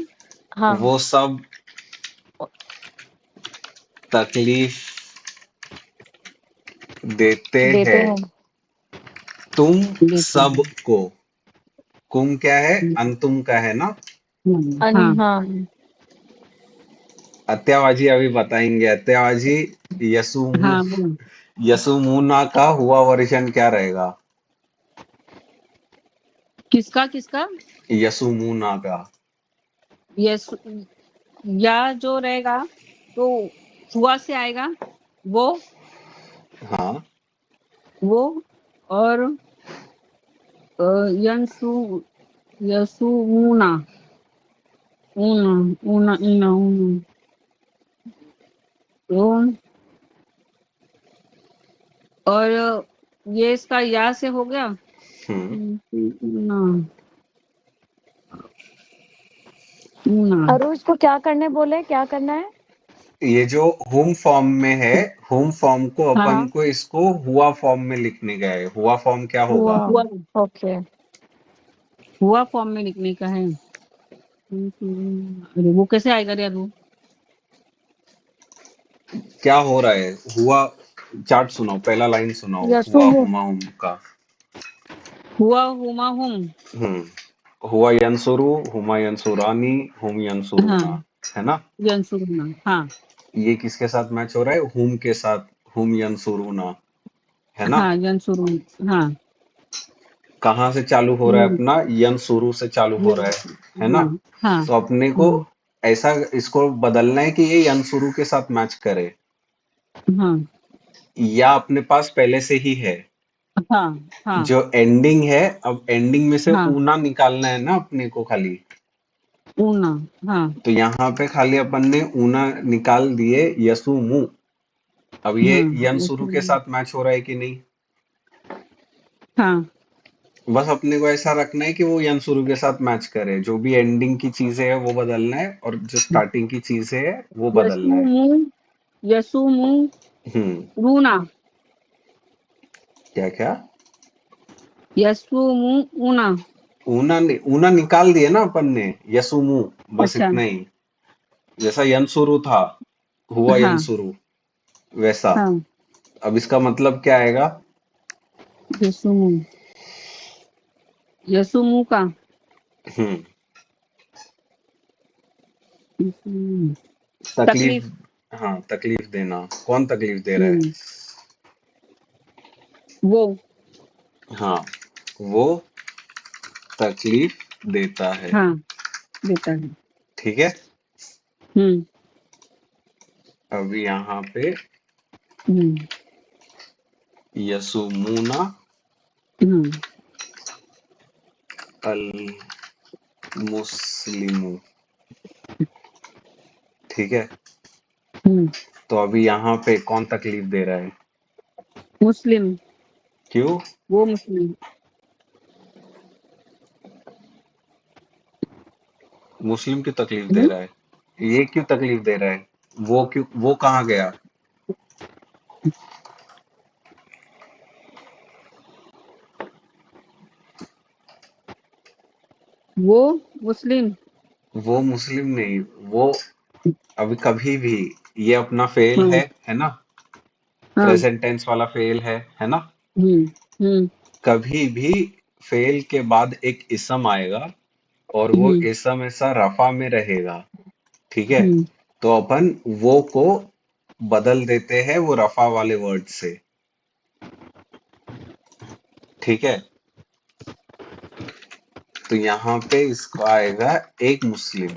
हाँ वो सब तकलीफ देते देते हैं हैं। तुम देते हैं। सबको। कुम क्या है? अंतुम का है ना? हाँ हाँ अत्यावाजी अभी बताएंगे। अत्यावाजी यसुमु हाँ वो यसुमुना का हुआ वर्जन क्या रहेगा? किसका किसका यसुमुना का। यस या जो रहेगा तो हुआ से आएगा वो हाँ, वो और यंसु यसु ऊना ऊना ऊना ऊना ऊना तो और ये इसका या से हो गया। हम्म। ऊना ऊना अरुज को क्या करने बोले, क्या करना है? ये जो होम फॉर्म में है, होम फॉर्म को अपन हाँ को इसको हुआ फॉर्म में लिखने का है। हुआ फॉर्म क्या हुआ, होगा? हुआ ओके। हुआ फॉर्म में लिखने का है। अरे वो कैसे आएगा रे अरु। क्या हो रहा है? हुआ चार्ट सुनाओ, पहला लाइन सुनाओ हुआ यसुमु, हुमा हुम का। हुआ हुमा हुम। हुआ यंसुरु, हुमा यंसुरानी, हुम हाँ यंसुरुना, है ना? यंसुरना हाँ ये किसके साथ मैच हो रहा है? हुम के साथ। हुम यंसुरुना, है ना? हाँ यंसुरुन हाँ कहाँ से चालू हो रहा है हम्म, अपना? यंसुरु से चालू हो रहा है ना? हाँ हाँ तो अपने को हाँ ऐसा इसको बदलना है कि ये यंसुरु के साथ मैच करे, हाँ या अपने पास पहले से ही है। हाँ हाँ जो एंडिंग है, अब एंडिंग में से हाँ ऊना निकालना है ना अपने को खाली। ऊना हाँ तो यहाँ पे खाली अपन ने ऊना निकाल दिए, यसुमु। अब ये हाँ यंसुरु के साथ मैच हो रहा है कि नहीं? हाँ बस अपने को ऐसा रखना है कि वो यंसुरु के साथ मैच करे। जो भी एंडिंग की चीजें है वो बदलना है, और जो स्टार्टिंग की चीजें है वो बदलना है। यसुमु यसुमु हम्म। रूना क्या क्या? यसुमु ऊना। ऊना निकाल दिए ना अपन ने, यसुमु। बस अच्छा इतना ही। जैसा यंसुरु था, हुआ हाँ यंसुरु, वैसा। हाँ अब इसका मतलब क्या आएगा? यसुमु यसुमु का हम्म। यसुमु। तकलीफ। तकलीफ हाँ, तकलीफ देना। कौन तकलीफ दे रहा है? हम्म, वो हाँ, वो तकलीफ देता है। हाँ देता है। ठीक है। हम्म अब यहाँ पे हम्म यसुमुना हम्म अल मुस्लिमु। ठीक है। हम्म तो अभी यहाँ पे कौन तकलीफ दे रहा है? मुस्लिम क्यों? वो मुस्लिम मुस्लिम क्यों तकलीफ दे हम्म, रहा है? ये क्यों तकलीफ दे रहा है? वो क्यों? वो कहाँ गया? वो मुस्लिम वो मुस्लिम नहीं। वो अभी कभी भी, ये अपना फेल हाँ है ना? हाँ प्रेजेंट टेंस वाला फेल है ना? हम्म हम्म कभी भी फेल के बाद एक इसम आएगा, और वो हम्म इसम ऐसा रफा में रहेगा। ठीक है। हम्म तो अपन वो को बदल देते हैं वो रफा वाले वर्ड से। ठीक है। तो यहाँ पे इसको आएगा एक मुस्लिम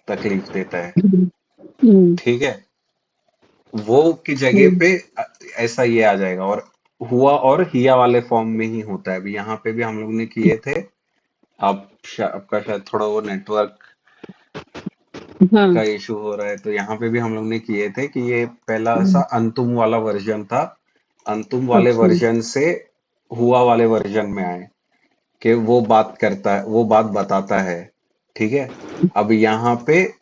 तकलीफ देता है। हम्म ठीक है। वो की जगह हम्म पे ऐसा ये आ जाएगा, और हुआ और हिया वाले फॉर्म में ही होता है। अभी यहाँ पे भी हम लोग ने किए थे आपका शायद थोड़ा वो नेटवर्क हाँ का इशू हो रहा है, तो यहाँ पे भी हम लोग ने किए थे कि ये पहला सा हम्म, अंतुम वाला वर्जन था, अंतुम वाले अच्छा वर्जन से हुआ वाले वर्जन में आए कि वो बात करता है, वो बात बताता है। ठीक है। अब यहाँ पे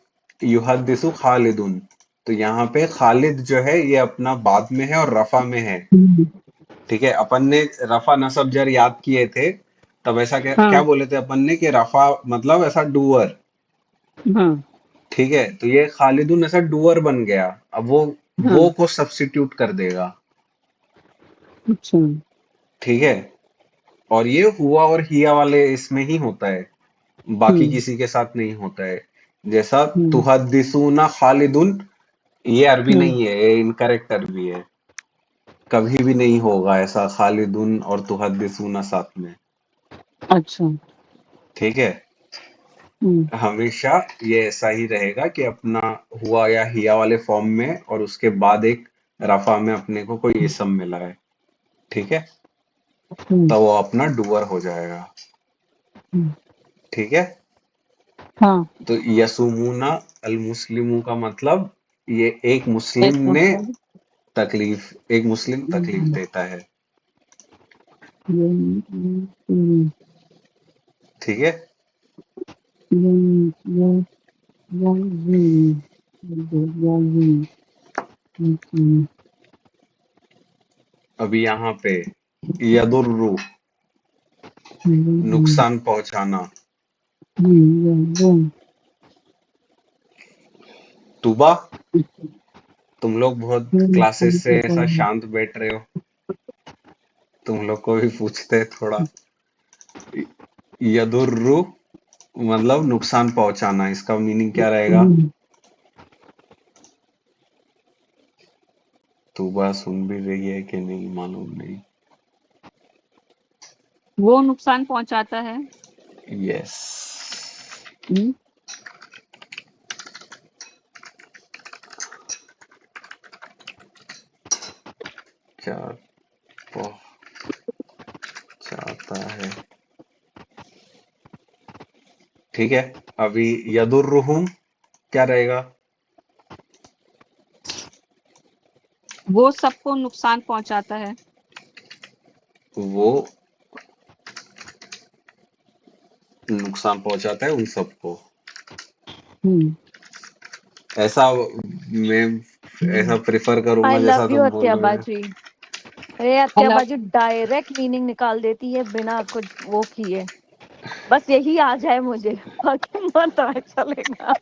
युहद्दिसु खालिदुन, तो यहाँ पे खालिद जो है ये अपना बाद में है और रफा में है। हम्म, ठीक है। अपन ने रफा नसब जर याद किए थे, तब ऐसा क्या क्या हाँ बोले थे अपन ने कि रफा मतलब ऐसा डूअर। हाँ ठीक है, तो ये खालिदुन ऐसा डूअर बन गया। अब वो हाँ को सब्स्टिट्यूट कर देगा। अच्छा ठीक है। और ये हुआ और हिया वाले इसमें ही होता है, बाकी हम्म किसी के साथ नहीं होता है। जैसा हम्म तुहद्दिसूना खालिदुन, ये अरबी हम्म, नहीं है, ये इनकरेक्ट अरबी है। कभी भी नहीं होगा ऐसा खालिदुन और तुहद्दिसूना साथ में। अच्छा ठीक है। हम्म हमेशा ये ऐसा ही रहेगा कि अपना हुआ या हिया वाले फॉर्म में और उसके बाद एक रफा में अपने को कोई इसम मिला है। ठीक है। हम्म तो वो अपना डूअर हो जाएगा। हम्म, ठीक है। हाँ तो यसुमूना अल मुस्लिमू का मतलब ये एक एक मुस्लिम ने मतलब एक मुस्लिम तकलीफ हम्म, देता है। ये ठीक है। ये ये अभी यहाँ पे यदुर्रु, नुकसान पहुंचाना। तुबा, तुम लोग बहुत क्लासेस से ऐसा शांत बैठ रहे हो, तुम लोग को भी पूछते हैं थोड़ा। यदुर्रु मतलब नुकसान पहुंचाना, इसका मीनिंग क्या रहेगा? तुबा सुन भी रही है कि नहीं मालूम नहीं। वो नुकसान पहुंचाता है। यस। हम्म, क्या पहुंचाता है। ठीक है। अभी यदुर्रुहुम क्या रहेगा? वो सबको नुकसान पहुंचाता है। वो नुकसान पहुंचाता है उन सबको। हम्म ऐसा मैं ऐसा प्रेफर आई करूंगा जैसा लव यू तुम बोलोगे। अत्याबाजी। अरे अला अत्याबाजी डायरेक्ट मीनिंग निकाल देती है बिना कुछ वो किए। बस यही आ जाए मुझे, बाकी मत आए चलेगा।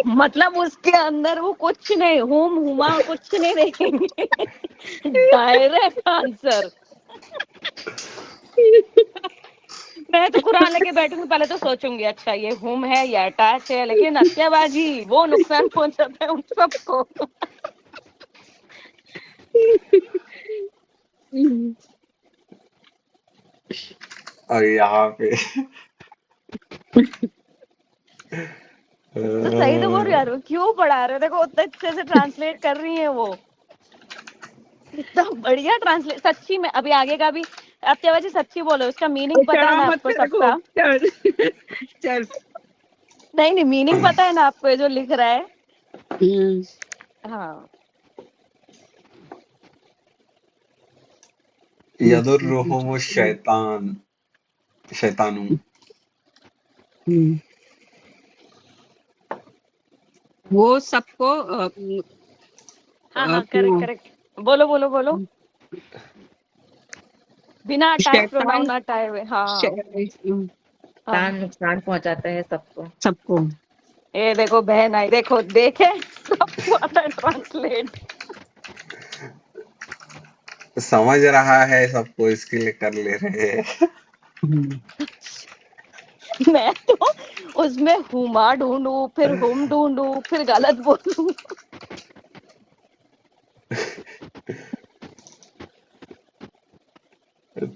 मतलब उसके अंदर वो कुछ नहीं, हुम हुमा कुछ नहीं देखेंगे। Direct answer. मैं तो कुरान लेके बैठूंगी, पहले तो सोचूंगी अच्छा ये हुम है या अटैच है, लेकिन अत्याबाजी वो नुकसान पहुंचाता है उन सबको। और यहाँ पे तो सही तो बोल रही यार, वो क्यों पढ़ा रहे हो, देखो उतने अच्छे से ट्रांसलेट कर रही है वो। इतना बढ़िया ट्रांसलेट सच्ची में। अभी आगे का भी अत्याबाजी सच्ची बोलो, उसका मीनिंग पता है ना शरामत आपको देखो सबका? चल चल नहीं नहीं, मीनिंग पता है ना आपको ये जो लिख रहा है? हम्म हाँ। यदुर्रुहुम शैतान, शैतानु। हम्म, वो सबको हाँ हाँ, करेक्ट अपना करेक्ट। बोलो बोलो बोलो, बिना अटैच शैतान प्रोनाउन हटाए हुए। हाँ हाँ। नुकसान पहुंचाता है सबको। सबको ये देखो बहन आई, देखो देखे सबको आता है ट्रांसलेट। समझ रहा है सबको, इसके लिए कर ले रहे हैं। हम्म, मैं तो उसमें हुमा ढूंढू, फिर हुम ढूंढू, फिर गलत बोलूं।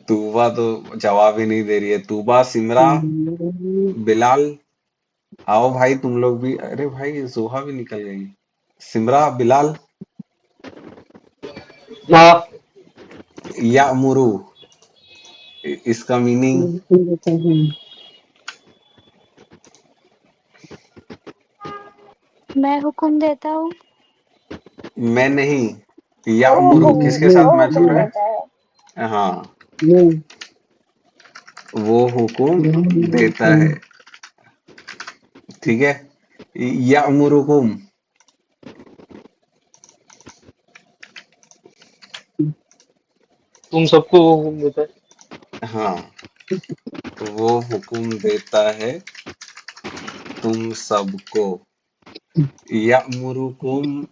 तूबा तो जवाब ही नहीं दे रही है। तूबा, सिमरा, बिलाल, आओ भाई तुम लोग भी। अरे भाई जोहा भी निकल गई। सिमरा, बिलाल, हाँ। यामुरु, इसका मीनिंग हुकुम देता है। मैं हुक्म देता हूँ। मैं नहीं, या वो अमुरु हुकुम किसके वो साथ वो मैच हो हुकुम रहा देता है। है? हाँ, वो वो हुकुम देता है। ठीक है, या अमुरुकुम, तुम सबको वो हुक्म देता है। हाँ, वो हुकुम देता है तुम सबको। या अमुरुकुम,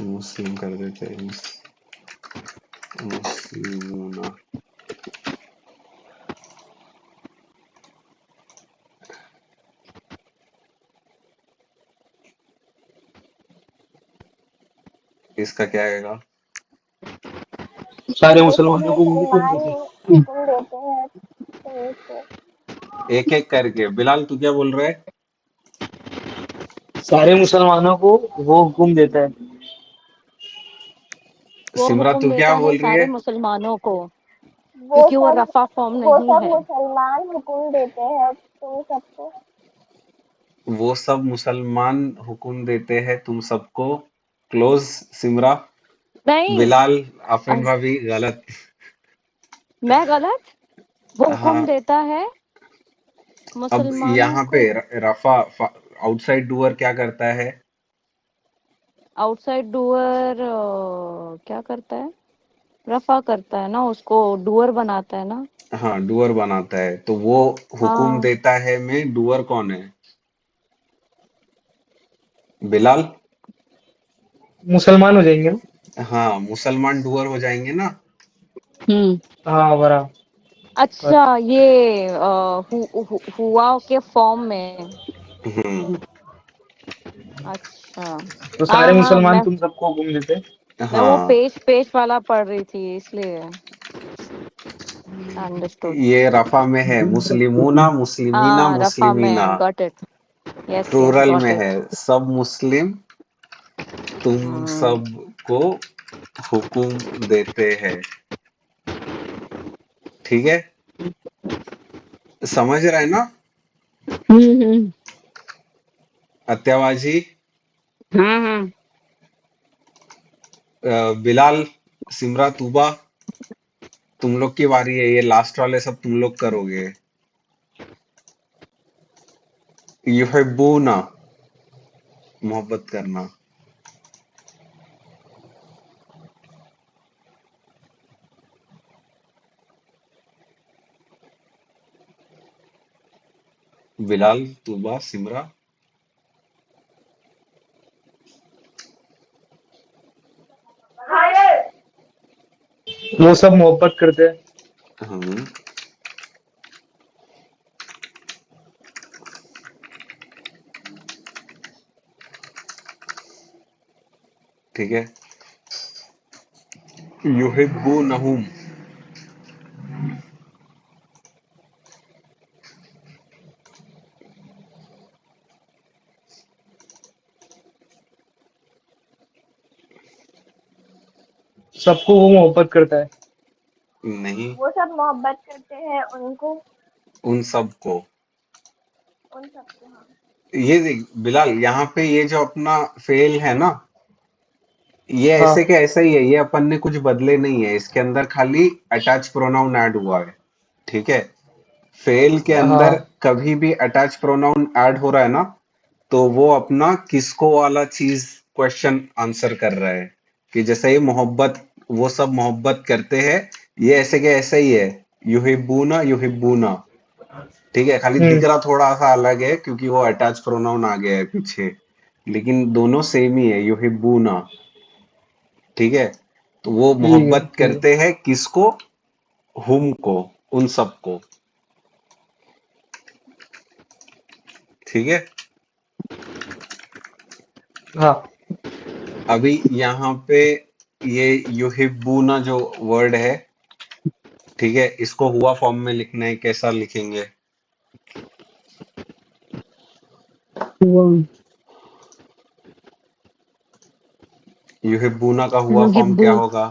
मुस्लिम कर देते हैं, मुस्लिमूना। इसका क्या आएगा? सारे वो सब मुसलमानों को वो हुक्म मुसलमान देते हुकुम देते हैं तुमको। एक एक करके। बिलाल तू क्या बोल रहा है? हैं। सारे मुसलमानों को वो हुक्म देता है। वो सिमरा हुक्म तू क्या देता है बोल रही सारे है? मुसलमानों को, वो क्योंकि वो सब रफा फॉर्म वो नहीं सब है। मुसलमान हुकुम देते हैं तुम सबको। वो सब मुसलमान हुक्म देते हैं तुम सबको। क्लोज। सिमरा। नहीं, बिलाल। आफरीन अस- भाभी गलत। मैं गलत। वो हुक्म हाँ, देता है अब मुसलमानों यहाँ को। पे रफा आउटसाइड डूअर क्या करता है? आउटसाइड डूअर क्या करता है? रफा करता है ना, उसको डूअर बनाता है ना। हाँ, डूअर बनाता है। तो वो हुक्म हाँ, देता है में डूअर कौन है? बिलाल। मुसलमान हो जाएंगे ना। हाँ, मुसलमान डूअर हो जाएंगे ना। हम्म हाँ बराबर। अच्छा, ये हुआ के फॉर्म में। हम्म। अच्छा। तो सारे हाँ हाँ, मुसलमान मैं तुम सबको हुक्म देते हैं। मैं वो हाँ, पेश पेश वाला पढ़ रही थी इसलिए अंडरस्टूड। ये रफा में है। मुस्लिमूना, मुस्लिमीना, हाँ, रफा मुस्लिमीना। में got it. Yes yes, plural got में है। इट। सब मुस्लिम तुम हम्म। सब को हुक्म देते हैं। ठीक है, समझ रहा है ना? हम्म। अत्यावाजी। हाँ हाँ। बिलाल। सिमरा, तूबा। तुम लोग की बारी है। ये लास्ट वाले सब तुम लोग करोगे। युहिब्बूना, मोहब्बत करना। बिलाल, तूबा, सिमरा। वो सब मोहब्बत करते हैं। हम्म। ठीक है, युहिब्बूनहुम। सबको वो मोहब्बत करता है। नहीं, वो सब मोहब्बत करते हैं उनको। उन सब को। उन सबको, हाँ। ये देख बिलाल, यहाँ पे ये जो अपना फेल है ना, ये ऐसे हाँ के ऐसा ही है। ये अपन ने कुछ बदले नहीं है। इसके अंदर खाली अटैच प्रोनाउन ऐड हुआ है। ठीक है, फेल के अंदर हाँ। कभी भी अटैच प्रोनाउन ऐड हो रहा है ना, तो वो अपना किसको वाला चीज क्वेश्चन आंसर कर रहा है। कि जैसे ये मोहब्बत, वो सब मोहब्बत करते हैं, ये ऐसे के ऐसे ही है। युहिब्बूना, युहिब्बूना। ठीक है, खाली दिख हम्म रहा थोड़ा सा अलग है क्योंकि वो अटैच प्रोनाउन आ गया है पीछे। लेकिन दोनों सेम ही है, युहिब्बूना। ठीक है, तो वो ठीक है मोहब्बत ठीक है। करते हैं किसको? हुम को, उन सबको। ठीक है, हाँ अभी यहाँ पे ये युहिब्बूना जो वर्ड है, ठीक है, इसको हुआ फॉर्म में लिखना है। कैसा लिखेंगे? हुआ युहिब्बूना का हुआ फॉर्म युहिब्बु क्या होगा?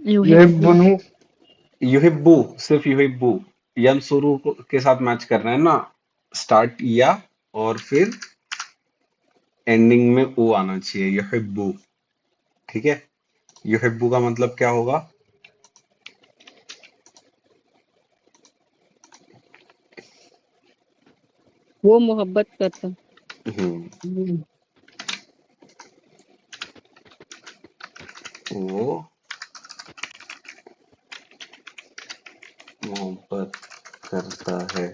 युहिब्बु युहिब्बुनु युहिब्बू, सिर्फ युहिब्बू। के साथ मैच कर रहे हैं ना, स्टार्ट या और फिर एंडिंग में ओ आना चाहिए, युहिब्बू। ठीक है, युहिब्बू का मतलब क्या होगा? वो मोहब्बत करता हम्म, हम्म, वो मोहब्बत करता है।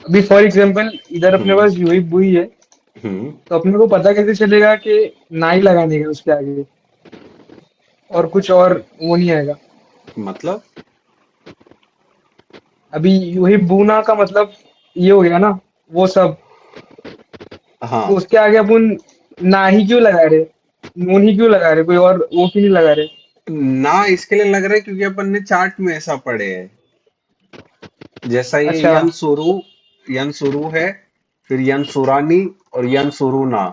अभी फॉर एग्जांपल इधर अपने हम्म पास युहिब्बु ही है, हम्म तो अपने को पता कैसे चलेगा कि ना ही लगाने का उसके आगे और कुछ और वो नहीं आएगा। मतलब अभी युहिब्बुना का मतलब ये हो गया ना, वो सब। तो हाँ, उसके आगे अपन ना ही क्यों लगा रहे, नून ही क्यों लगा रहे, कोई और वो क्यों नहीं लगा रहे? ना इसके लिए लग रहा है क्योंकि अपन ने चार्ट में ऐसा पढ़े है। जैसा ये अच्छा। यन शुरू है, फिर यन सुरानी और यन सुरूना।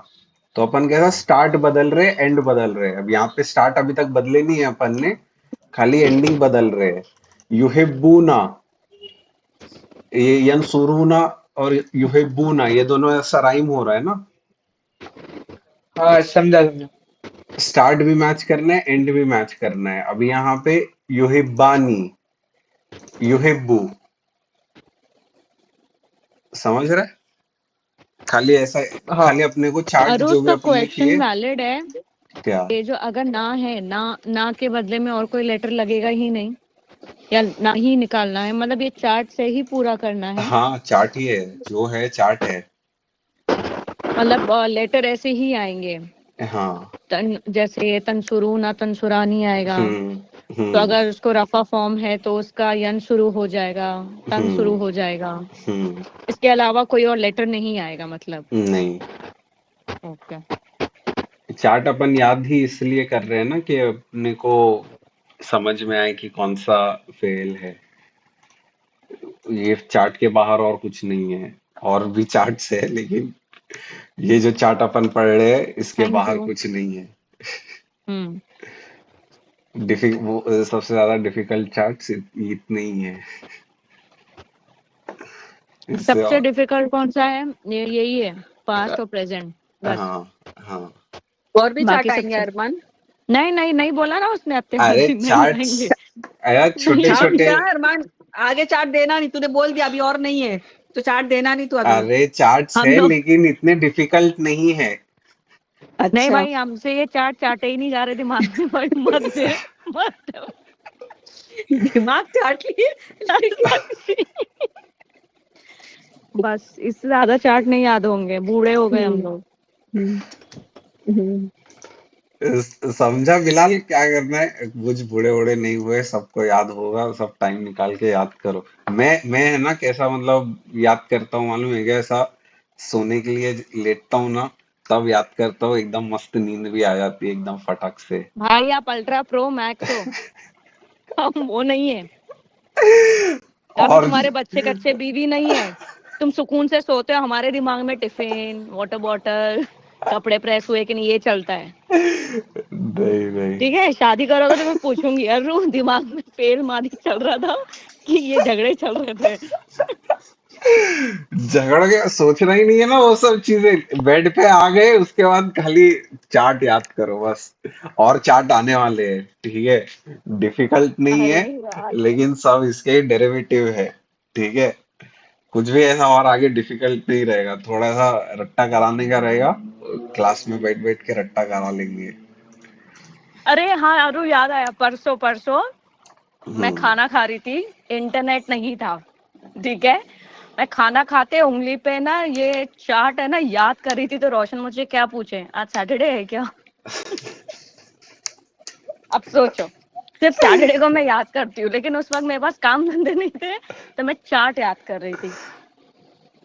तो अपन कैसा स्टार्ट बदल रहे, एंड बदल रहे। अब यहाँ पे स्टार्ट अभी तक बदले नहीं है अपन ने, खाली एंडिंग बदल रहे हैं। युहिब्बूना, ये यंसुरूना और युहिब्बूना, ये दोनों ऐसा राइम हो रहा है ना। हाँ समझा समझा। स्टार्ट भी मैच करना है, एंड भी मैच करना है। अब यहाँ पे युहिब्बानी, युहिब्बू, समझ रहे? खाली ऐसा, हाँ खाली अपने को चार्ट अरे जो भी उसका अपन ने क्वेश्चन किए। वैलिड है। क्या? ये जो अगर ना है, ना के बदले में और कोई लेटर लगेगा ही नहीं, या ना ही निकालना है, मतलब ये चार्ट से ही पूरा करना है। हाँ, चार्ट ही है, जो है चार्ट है। मतलब लेटर ऐसे ही आएंगे। हाँ। जैसे तनसुरू ना तनसुरानी आएगा। तो हम्म। अगर उसको रफा फॉर्म है तो उसका यन शुरू हो जाएगा, तन शुरू हम्म। हो जाएगा। हम्म। इसके अलावा कोई और लेटर नहीं आएगा मतलब। नहीं, ओके। चार्ट अपन याद ही इसलिए कर रहे हैं ना कि अपने को समझ में आए कि कौन सा फेल है। ये चार्ट के बाहर और कुछ नहीं है। और भी चार्ट्स है, लेकिन ये जो चार्ट अपन पढ़ रहे हैं इसके थैंक बाहर यू। कुछ नहीं है। हम्म। वो सबसे ज्यादा डिफिकल्ट चार्ट्स इतने ही है। इससे सबसे डिफिकल्ट कौन सा है? ये यही है, पास्ट और प्रेजेंट, बस। हाँ हाँ। और भी बाकी चार्ट आएंगे सबसे अरमान। नहीं नहीं नहीं बोला ना उसने, अरे अत्तेबाजी नहीं चार्ट्स, आएंगे। यार छोटे नहीं चार्ट छोटे। आएंगे। क्या है अरमान? आगे चार्ट देना नहीं, तूने बोल दिया अभी और नहीं है, तो चार्ट देना नहीं तू अभी। अरे चार्ट्स हम है लोग लेकिन इतने डिफिकल्ट नहीं है। नहीं अच्छा। भाई, हमसे ये चार्ट चाटे ही नहीं जा रहे दिमाग में भाई, मत दे, मत दो। दिमाग चाट लिए। बस इससे ज्यादा चार्ट नहीं याद होंगे, बूढ़े हो गए हम हम्म लोग। हम्म हम्म समझा बिलाल, क्या करना है? कुछ बूढ़े बूढ़े नहीं हुए, सबको याद होगा। सब टाइम निकाल के याद करो। मैं है ना कैसा मतलब याद करता हूँ मालूम है क्या? ऐसा सोने के लिए लेटता हूँ ना, तब याद करता हूँ, एकदम मस्त नींद भी आ जाती है एकदम फटक से। भाई आप अल्ट्रा प्रो मैक्स हो, हम वो नहीं है। हम और तुम्हारे बच्चे कच्चे बीवी नहीं है। तुम सुकून से सोते हो, हमारे दिमाग में टिफिन, वाटर बॉटल, कपड़े प्रेस हुए कि नहीं, ये चलता है। नहीं नहीं, ठीक है, शादी करोगे तो मैं पूछूंगी, अरे दिमाग में फेल मादी चल रहा था कि ये झगड़े चल रहे थे। झगड़ के सोचना ही नहीं है ना वो सब चीजें। बेड पे आ गए उसके बाद खाली चार्ट याद करो बस। और चार्ट आने वाले हैं, ठीक है? डिफिकल्ट नहीं अरे है, यार, लेकिन सब इसके डेरिवेटिव है। ठीक है, कुछ भी ऐसा और आगे डिफिकल्ट नहीं रहेगा। थोड़ा सा रट्टा कराने का रहेगा, क्लास में बैठ बैठ के रट्टा करा लेंगे। अरे हाँ अरु, याद आया, परसों परसों मैं हम्म। खाना खा रही थी, इंटरनेट नहीं था। ठीक है, मैं खाना खाते उंगली पे ना ये चार्ट है ना याद कर रही थी, तो रोशन मुझे क्या पूछे, आज सैटरडे है क्या? अब सोचो, सिर्फ सैटरडे को मैं याद करती हूँ, लेकिन उस वक्त मेरे पास काम धंधे नहीं थे, तो मैं चार्ट याद कर रही थी।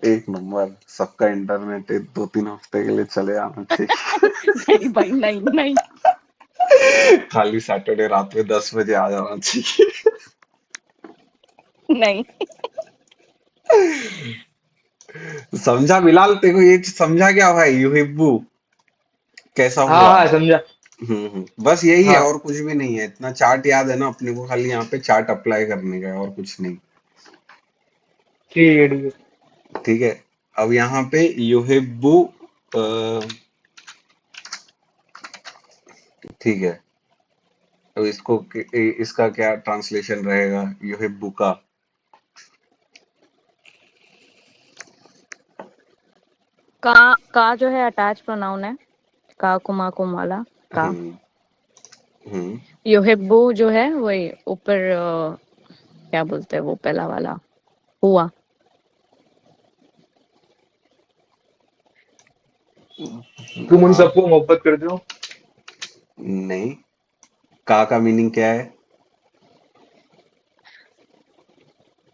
एक नंबर, सबका इंटरनेट 2-3 हफ्ते के लिए चले आना चाहिए। नहीं भाई, नहीं नहीं। खाली सैटरडे रात में 10 बजे आ जाना चाहिए। नहीं समझा बिलाल, तेरे को ये समझा क्या भाई, युहिब्बु कैसा हाँ हुआ? हाँ समझा। बस यही है, हाँ और कुछ भी नहीं है। इतना चार्ट याद है ना अपने को, खाली यहाँ पे चार्ट अप्लाई करने का है, और कुछ नहीं। ठीक है ठीक है। ठीक है। अब यहाँ पे युहिब्बु, ठीक है। अब इसका क्या ट्रांसलेशन रहेगा युहिब्बु का? का जो है अटैच प्रोनाउन है, का कुमा कुम वाला का। हम्म हम्म युहिब्बु जो है वही ऊपर क्या बोलते हैं वो पहला वाला हुआ। तुम उन हाँ, सबको मोहब्बत करते हो। नहीं। का मीनिंग क्या है?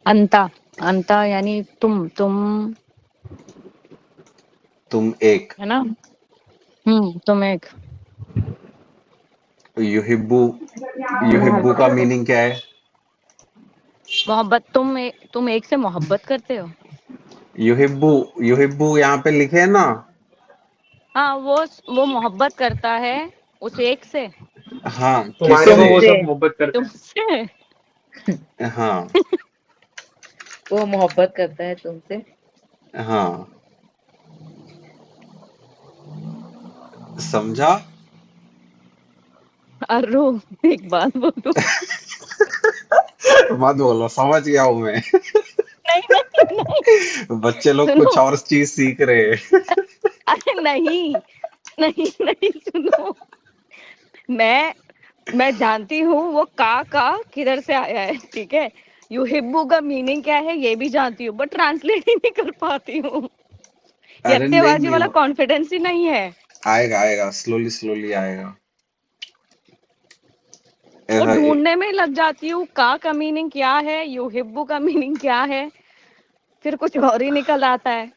अंता, अंता यानी तुम तुम एक। है ना। तुम एक। युहिब्बु, युहिब्बु का मीनिंग क्या है? मोहब्बत, तुम एक से मोहब्बत करते हो। युहिब्बु, युहिब्बु यहाँ पे लिखे है ना। हाँ, वो मोहब्बत करता है उस एक से। हाँ, तुम्हारे को किससे? वो तुमसे, सब मोहब्बत करते हैं। तुमसे। हाँ वो मोहब्बत करता है तुमसे। हाँ, समझा? अरु, एक बात बोलूं। मत बोलो, समझ गया हूँ मैं। नहीं नहीं नहीं, बच्चे लोग कुछ सुनो। और चीज सीख रहे हैं। अरे नहीं, नहीं नहीं, सुनो। मैं मैं जानती हूँ वो का किधर से आया है, ठीक है। युहिब्बु का मीनिंग क्या है ये भी जानती हूँ, बट ट्रांसलेट ही नहीं कर पाती हूँ। अरे नहीं यत्तेबाजी नहीं, वाला कॉन्फिडेंस ही नहीं है। आएगा आएगा, स्लोली स्लोली आएगा। वो ऐसा ढूंढने में लग जाती हूँ, का मीनिंग क्या है, युहिब्बु का मीनिंग क्या है, फिर कुछ और ही निकल आता है।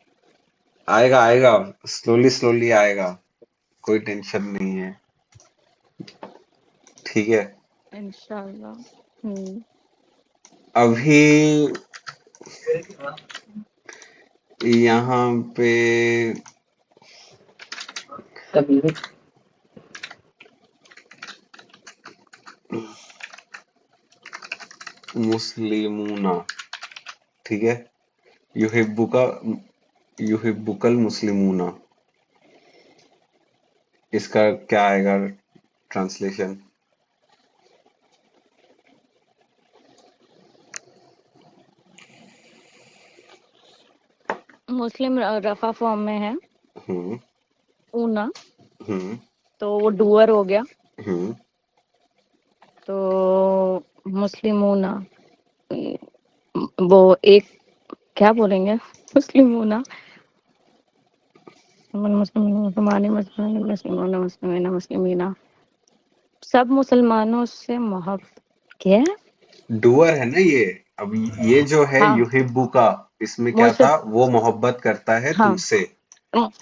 आएगा आएगा, स्लोली स्लोली आएगा। कोई टेंशन नहीं है। ठीक है। इंशाल्लाह। अभी यहाँ पे मुस्लिमूना, ठीक है। युहिब्बुका, युहिब्बुकल मुस्लिमूना, इसका क्या आएगा ट्रांसलेशन? मुस्लिम रफा फॉर्म में है, हम्म ऊना, हम्म तो वो डूअर हो गया। हम्म तो मुस्लिमूना, वो एक क्या बोलेंगे, मुस्लिमूना, मुसलमानी मुस्लिमीना मुस्लिमीना, सब मुसलमानों से मोहब्बत। क्या। डूअर है ना ये। अब ये जो है हाँ, युहिब्बु का, इसमें क्या मुसल था, वो मोहब्बत करता है हाँ। तुमसे।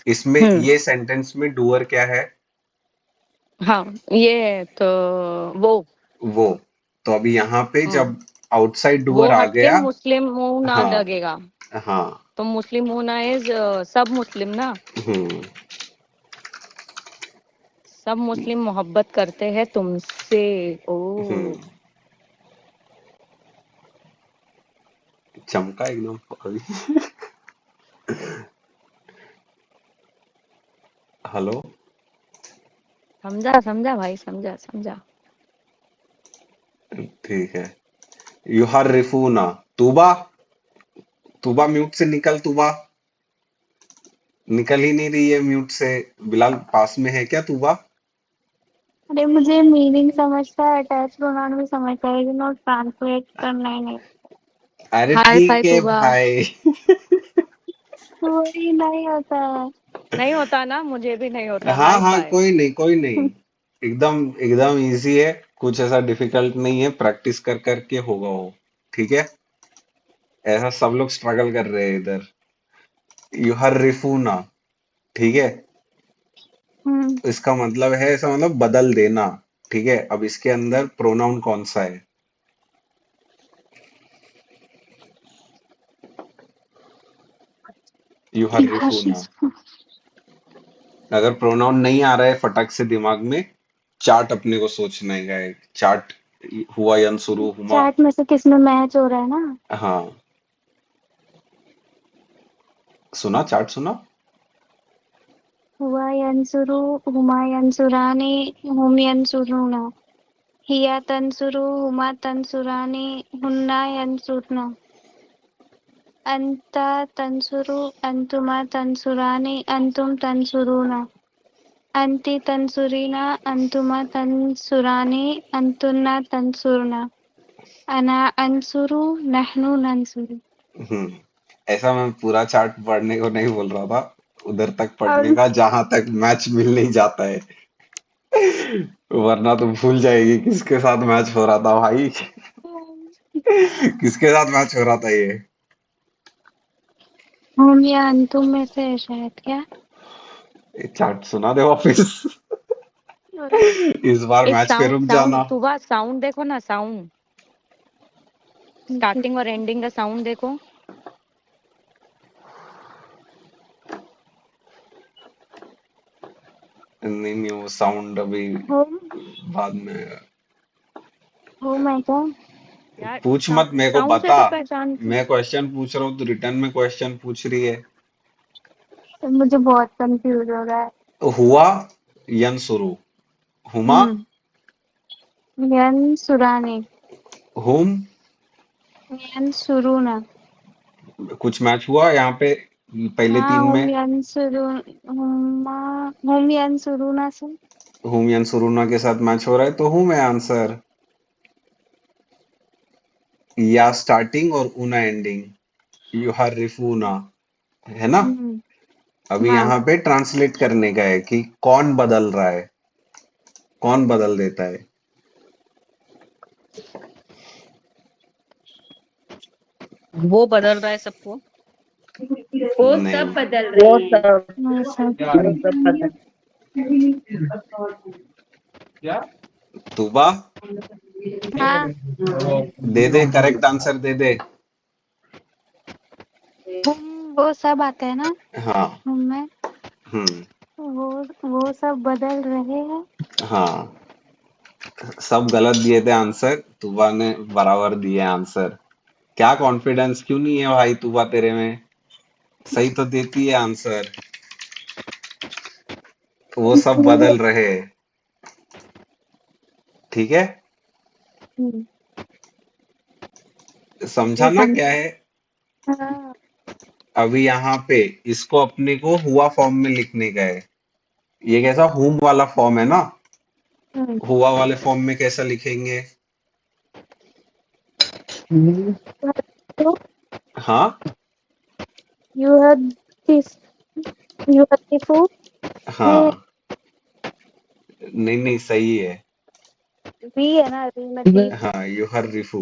इसमें हम्म। ये सेंटेंस में डूअर क्या है? हाँ, ये तो वो वो। तो अभी यहाँ पे हम्म, जब आउटसाइड वो डूअर आ हट के गया। मुस्लिम मुंह ना हाँ लगेगा। हाँ। तो मुस्लिम मुंह ना इज सब मुस्लिम ना। हम्म सब मुस्लिम मोहब्बत करते हैं तुमसे। ओ। हम्म चमका एकदम अभी। हेलो। समझा समझा भाई, समझा समझा। ठीक है। युहर्रिफूना, तूबा, तूबा म्यूट से निकल, तूबा निकल ही नहीं रही है म्यूट से। बिलाल पास में है क्या तूबा? अरे मुझे मीनिंग समझता है, अटैच प्रोनाउन भी समझता है, लेकिन और ट्रांसलेट करना ही नहीं। अरे हाय फाय ठीक है तूबा। भाई। वही नहीं होता है। नहीं होता ना, मुझे भी नहीं होता। हाँ हाय हाँ, फाय। कोई नहीं कोई नहीं। एकदम एकदम इजी है। कुछ ऐसा डिफिकल्ट नहीं है, प्रैक्टिस कर करके होगा वो। ठीक है। ऐसा सब लोग स्ट्रगल कर रहे हैं इधर। युहर्रिफूना, ठीक है। हम्म। इसका मतलब है, ऐसा मतलब बदल देना। ठीक है। अब इसके अंदर प्रोनाउन कौन सा है? युहर्रिफूना। अगर प्रोनाउन नहीं आ रहा है फटक से दिमाग में, चार्ट अपने को सोचना है। चार्ट हुआ यंसुरु हुमा। चैट में से किस में मैच हो रहा है ना। हाँ, सुना, चार्ट सुना। हुआ यंसुरु, हुमा यंसुरानी, हुम यंसुरुना, हिया तंसुरु, हुमा तंसुरानी, हुन्ना यंसुरना, अंता तंसुरु, अंतुमा तंसुरानी, अंतुम तंसुरुना, अंति तंसुरीना, अंतुमा तंसुरानी, अंतुन्ना तंसुरना, अना अंसुरु, नहनु नंसुरु। ऐसा मैं पूरा चार्ट पढ़ने को नहीं बोल रहा था, उधर तक पढ़ने और का जहां तक मैच मिल नहीं जाता है, वरना तो भूल जाएगी किसके साथ मैच हो रहा था भाई। किसके साथ मैच हो रहा था ये। हम या अंतुम में से है शायद क्या। चार्ट सुना दे वापिस। इस बार एक मैच पे साउंड रुक साउंड जाना। सुबह साउंड देखो ना, साउंड स्टार्टिंग और एंडिंग का साउंड देखो। नहीं नहीं, वो साउंड अभी होम बाद में आएगा। होम है क्या। यार पूछ मत, मेरे को साउंड से बता। तो पहचान। मैं क्वेश्चन पूछ रहा हूँ तो रिटर्न में क्वेश्चन पूछ रही है। तो मुझे बहुत कंफ्यूज हो रहा है। हुआ यंसुरु, हुमा, यन सुरानी, हुम। यन सुरूना। कुछ मैच हुआ यहाँ पे पहले हाँ तीन होम में। यन सुरू, हुमा, होम यन सुरूना से। हुम यंसुरुना के साथ मैच हो रहा है तो हुम है आंसर। या स्टार्टिंग और उना एंडिंग, युहर्रिफूना, है ना। अभी हाँ यहाँ पे ट्रांसलेट करने का है कि कौन बदल रहा है, कौन बदल देता है। वो बदल रहा है सबको। वो सब नहीं, बदल वो रहे हैं। सब वैसा। वो सब बदल। क्या। तुबा, हाँ दे दे करेक्ट आंसर दे दे। होम वो सब आता है ना। हाँ। होम में हम्म। वो सब बदल रहे हैं। हाँ, सब गलत दिए थे आंसर, तुबा ने बराबर दिए आंसर। क्या कॉन्फिडेंस क्यों नहीं है भाई तुबा तेरे में। सही तो देती है आंसर। वो सब बदल रहे हैं, ठीक है। हम्म, समझा ये ना सम क्या है। हाँ, अभी यहाँ पे इसको अपने को हुआ फॉर्म में लिखने का है। ये कैसा हुम वाला फॉर्म है ना। हम्म, हुआ वाले फॉर्म में कैसा लिखेंगे। तो हाँ। you had this, you had the food में हाँ, नहीं नहीं सही है। भी है ना, री में टी। हाँ, युहर रिफू,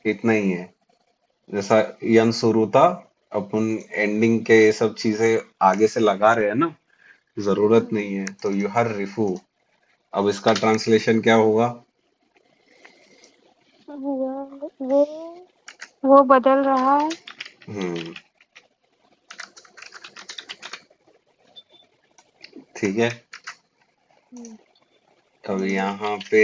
इतना ही है। जैसा यन शुरू था, अपन एंडिंग के ये सब चीजें आगे से लगा रहे हैं ना, जरूरत नहीं है। तो युहर रिफू, अब इसका ट्रांसलेशन क्या होगा। हुआ वो बदल रहा है। हम्म, ठीक है। अब यहाँ पे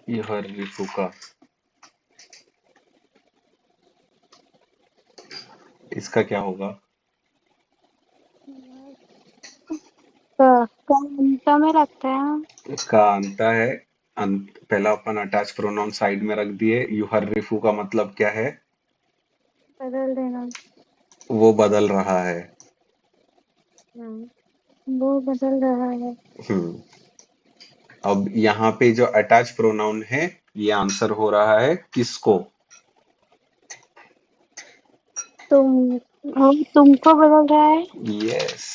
युहर रिफू का इसका क्या होगा। का में रखते हैं। इसका अंता है। पहला अपन अटैच प्रोनाउन साइड में रख दिए। युहर रिफू का मतलब क्या है। बदल देना। वो बदल रहा है। वो बदल रहा है। हम्म। अब यहाँ पे जो अटैच प्रोनाउन है, ये आंसर हो रहा है किसको। तुम, हम तुमको बदल रहा है। यस,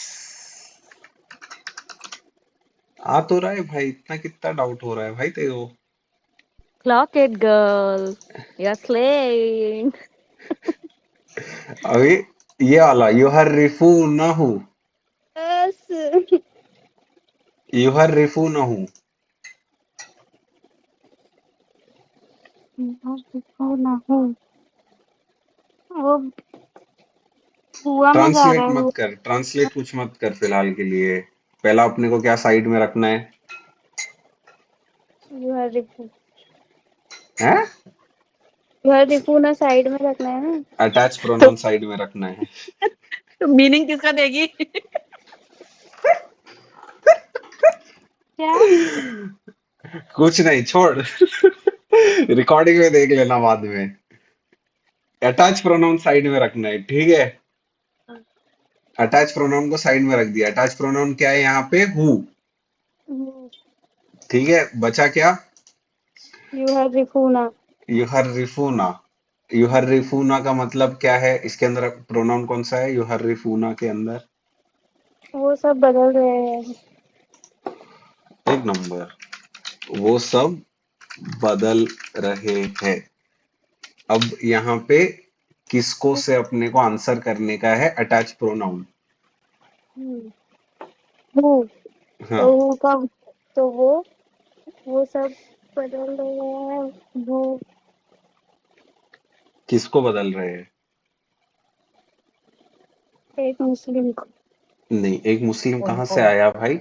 आ तो रहा है भाई, इतना कितना डाउट हो रहा है भाई तेरे को। Clock it girl, you slaying. अभी ये वाला युहर रिफू ना हूँ, यस। युहर रिफू ना हूँ। हो ना हो वो हुआ में जा रहा है वो। ट्रांसलेट कुछ मत कर फिलहाल के लिए। पहला अपने को क्या साइड में रखना है? यू हैव रिपू हैं? यू हैव रिपू ना साइड में रखना है ना। अटैच तो प्रोनाउन साइड में रखना है। तो मीनिंग किसका देगी? क्या? कुछ नहीं, छोड़। रिकॉर्डिंग में देख लेना बाद में। अटैच प्रोनाउन साइड में रखना है, ठीक है? अटैच प्रोनाउन को साइड में रख दिया। अटैच प्रोनाउन क्या है यहाँ पे? हु। ठीक है, बचा क्या? यू हैव रिपू ना। युहर्रिफूना। युहर्रिफूना का मतलब क्या है? इसके अंदर प्रोनाउन कौन सा है युहर्रिफूना के अंदर? वो सब बदल रहे हैं। एक नंबर। वो सब बदल रहे हैं। अब यहाँ पे किसको से अपने को आंसर करने का है? Attach pronoun. हु हाँ। तो हु का तो वो सब बदल रहे हैं। वो किसको बदल रहे हैं? एक मुस्लिम को। नहीं, एक मुस्लिम कहाँ से आया भाई?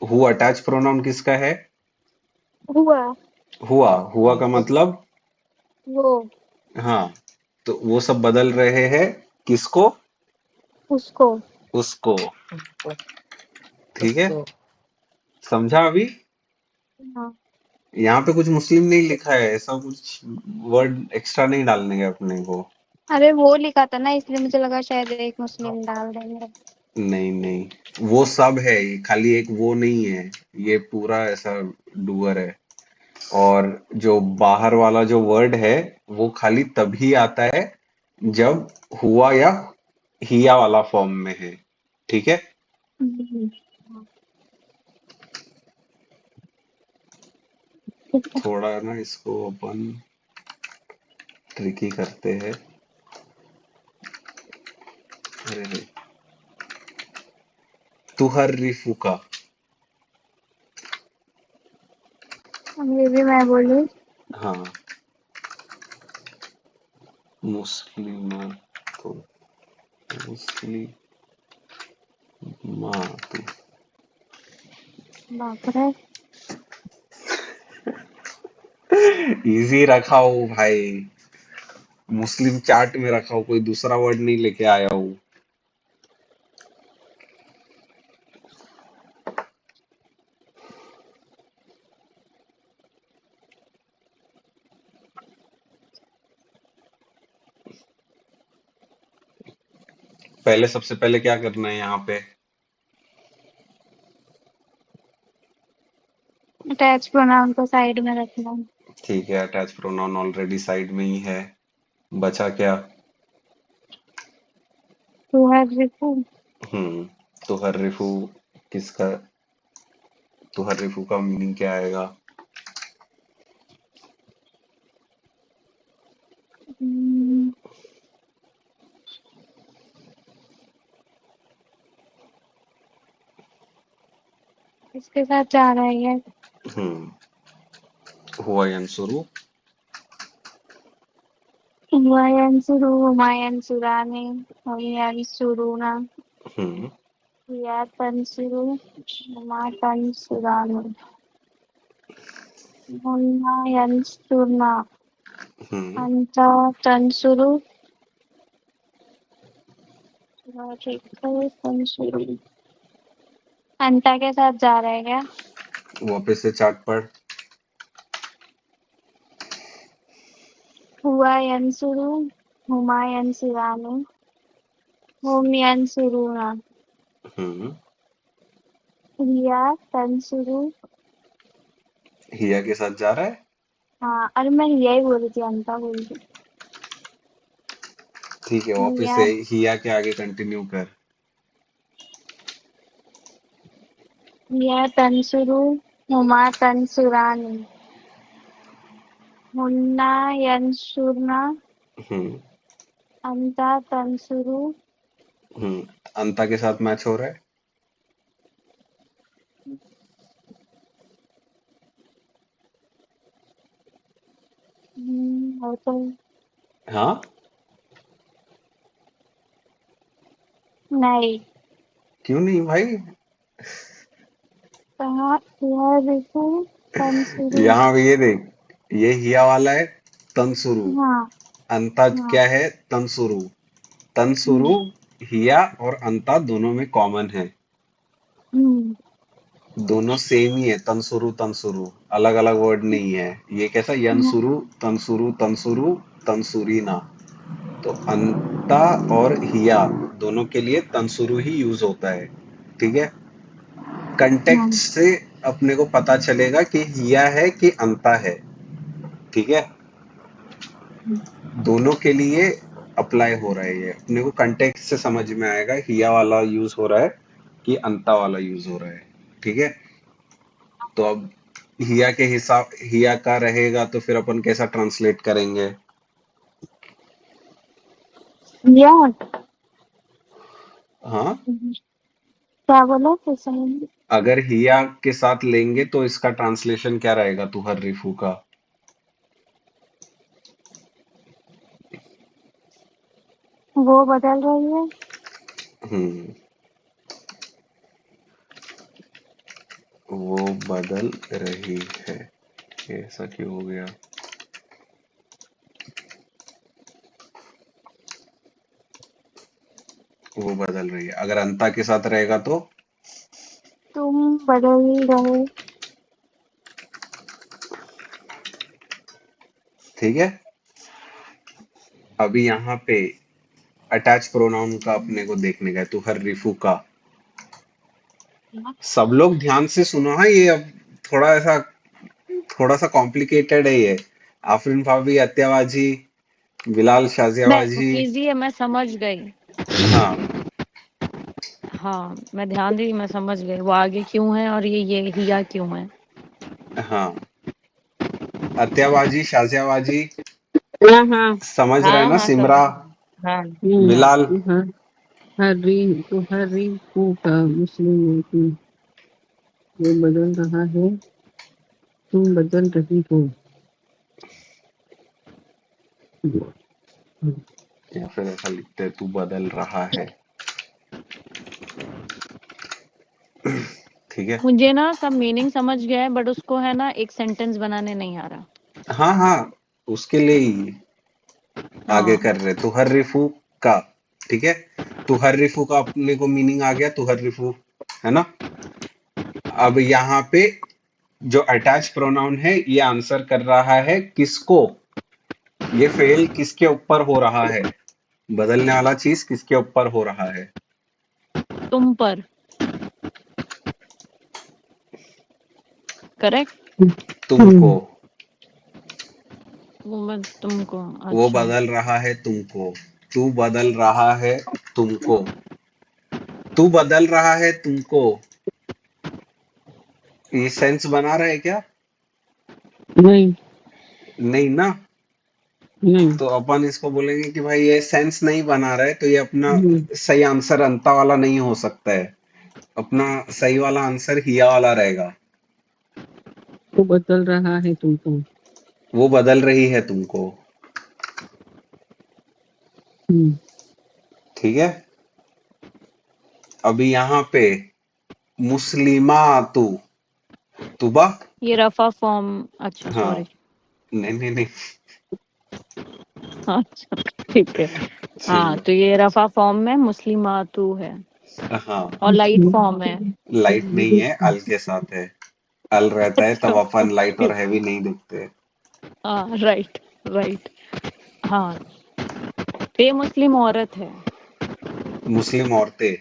हु अटैच प्रोनाउन किसका है? हुआ हुआ। हुआ का मतलब? वो हाँ। तो वो सब बदल रहे हैं किसको? उसको। उसको। ठीक है, समझा अभी? हाँ। यहाँ पे कुछ मुस्लिम नहीं लिखा है, ऐसा कुछ वर्ड एक्स्ट्रा नहीं डालने का अपने को। अरे वो लिखा था ना इसलिए मुझे लगा शायद एक मुस्लिम डाल देंगे। नहीं नहीं, वो सब है, ये खाली एक वो नहीं है। ये पूरा ऐसा डुअर है। और जो बाहर वाला जो वर्ड है वो खाली तभी आता है जब हुआ या हिया वाला फॉर्म में है। ठीक है। हम्म, थोड़ा ना इसको अपन ट्रिकी करते हैं। अरे रे। तुहर्रिफुका। ये भी मैं बोली। हाँ। मुस्लिम तो मुस्लिम तू। बाप रे। इजी रखा हूँ भाई। मुस्लिम चार्ट में रखा हूँ, कोई दूसरा वर्ड नहीं लेके आया हूँ। पहले सबसे पहले क्या करना है यहाँ पे? अटैच प्रोनाउन को साइड में रखना। ठीक है, अटैच प्रोनाउन ऑलरेडी साइड में ही है। बचा क्या? टू हैव रिपू। हम्म। तुहर्रिफु किसका? तुहर्रिफु का मीनिंग क्या आएगा? इसके साथ जा रहा है ये। हम्म। हुआ यंसुरु। हुमायन सुरु हुमायन सुराने हुमायन सुरूना हम्म। या तंसुरु हुमा तंसुराने हुमायन सुरना हम्म। अंता तंसुरु तंसुरु अंता के साथ जा रहा है क्या? वापस से चार्ट पढ़। हुआ यंसुरु हुमायन सुराने हुमयन सुरूना हम्म। या तंसुरु। हिया के साथ जा रहा है। हाँ अरे मैं यही बोल रही थी अंता बोल रही ठीक है, थी वापस या। से हिया के आगे कंटिन्यू कर। या तंसुरु हुमा तंसुरानी हुन्ना यंसुरना हम्म। अंता तंसुरु हम्म। अंता के साथ मैच हो रहा है। वो तो हाँ, नहीं। क्यों नहीं भाई? कहाँ यह देखो तंसुरू। यहाँ पे ये देख, ये हिया वाला है तंसुरु, हाँ अंता हाँ। क्या है? तंसुरु। तंसुरु हम्म हिया और अंता दोनों में कॉमन है, हम्म दोनों सेम ही है। तंसुरु तंसुरु, अलग अलग वर्ड नहीं है। ये कैसा? हम्म यंसुरु तंसुरु तंसुरु तंसुरीना। तो अंता और हिया दोनों के लिए तंसुरु ही यूज होता है। ठीक है, कंटेक्स्ट हम्म से अपने को पता चलेगा कि हिया है कि अंता है। ठीक है, दोनों के लिए अप्लाई हो रहा है। ये अपने को कंटेक्स्ट से समझ में आएगा हिया वाला यूज हो रहा है कि अंता वाला यूज हो रहा है। ठीक है, तो अब हिया के हिसाब, हिया का रहेगा तो फिर अपन कैसा ट्रांसलेट करेंगे? या हाँ, क्या बोला फिर से नहीं। अगर हिया के साथ लेंगे तो इसका ट्रांसलेशन क्या रहेगा तुहर रिफू का? वो बदल रही है। हम्म, वो बदल रही है। ऐसा क्यों हो गया? वो बदल रही है। अगर अंता के साथ रहेगा तो तुम बदल रहे। ठीक है। अभी यहाँ पे अटैच प्रोनाउन का अपने को देखने का है, तुहर रिफू का। सब लोग ध्यान से सुनो। हाँ, ये अब थोड़ा ऐसा, थोड़ा सा कॉम्प्लिकेटेड है ये। आफरीन भाभी, अत्याबाजी, बिलाल मैं शाजियाबाजी। इजी है, मैं समझ गई। हाँ हाँ, मैं ध्यान दी, मैं समझ गई वो आगे क्यों है और ये हिया क्यों है। हाँ, अत्याबाजी शाजियाबाजी हाँ हाँ। समझ रहे हैं हाँ ना? हाँ सिमरा, समझ। हाँ बिलाल। हाँ। हरी को का मुस्लिम में वो बदल रहा है, तुम बदल रही हो। या फिर ऐसा लिखते हैं, तू बदल रहा है। ठीक है। मुझे ना सब मीनिंग समझ गया है, बट उसको है ना एक सेंटेंस बनाने नहीं आ रहा। हाँ हाँ, उसके लिए ही आगे हाँ, कर रहे। तुहर्रिफू का। ठीक है, तुहर्रिफू का अपने को मीनिंग आ गया, तुहर्रिफू, है ना? अब यहाँ पे जो अटैच प्रोनाउन है ये आंसर कर रहा है किसको? ये फेल किसके ऊपर हो रहा है? बदलने वाला चीज किसके ऊपर हो रहा है? तुम पर। करेक्ट। तुमको। वो मैं तुमको। वो अच्छा। बदल रहा है तुमको। तू बदल रहा है तुमको। तू बदल रहा है तुमको। ये सेंस बना रहा है क्या? नहीं नहीं ना? नहीं। तो अपन इसको बोलेंगे कि भाई ये सेंस नहीं बना रहा है, तो ये अपना हम्म, सही आंसर अंता वाला नहीं हो सकता है। अपना सही वाला आंसर हिया वाला रहेगा। वो बदल रहा है तुमको। वो बदल रही है तुमको। हम्म, ठीक है, अभी यहाँ पे मुस्लिमा तू, तुबा। ये रफा फॉर्म। अच्छा, हाँ, सॉरी। नहीं नहीं नहीं। अच्छा, ठीक है। हाँ, ठीक तो ये रफा फॉर्म में मुस्लिमातु है है। हाँ, और लाइट फॉर्म है। लाइट नहीं है, अल के साथ है। अल रहता है तब अपन लाइट और हैवी नहीं दिखते। हाँ, राइट राइट। हाँ, तो ये मुस्लिम औरत है। मुस्लिम औरतें।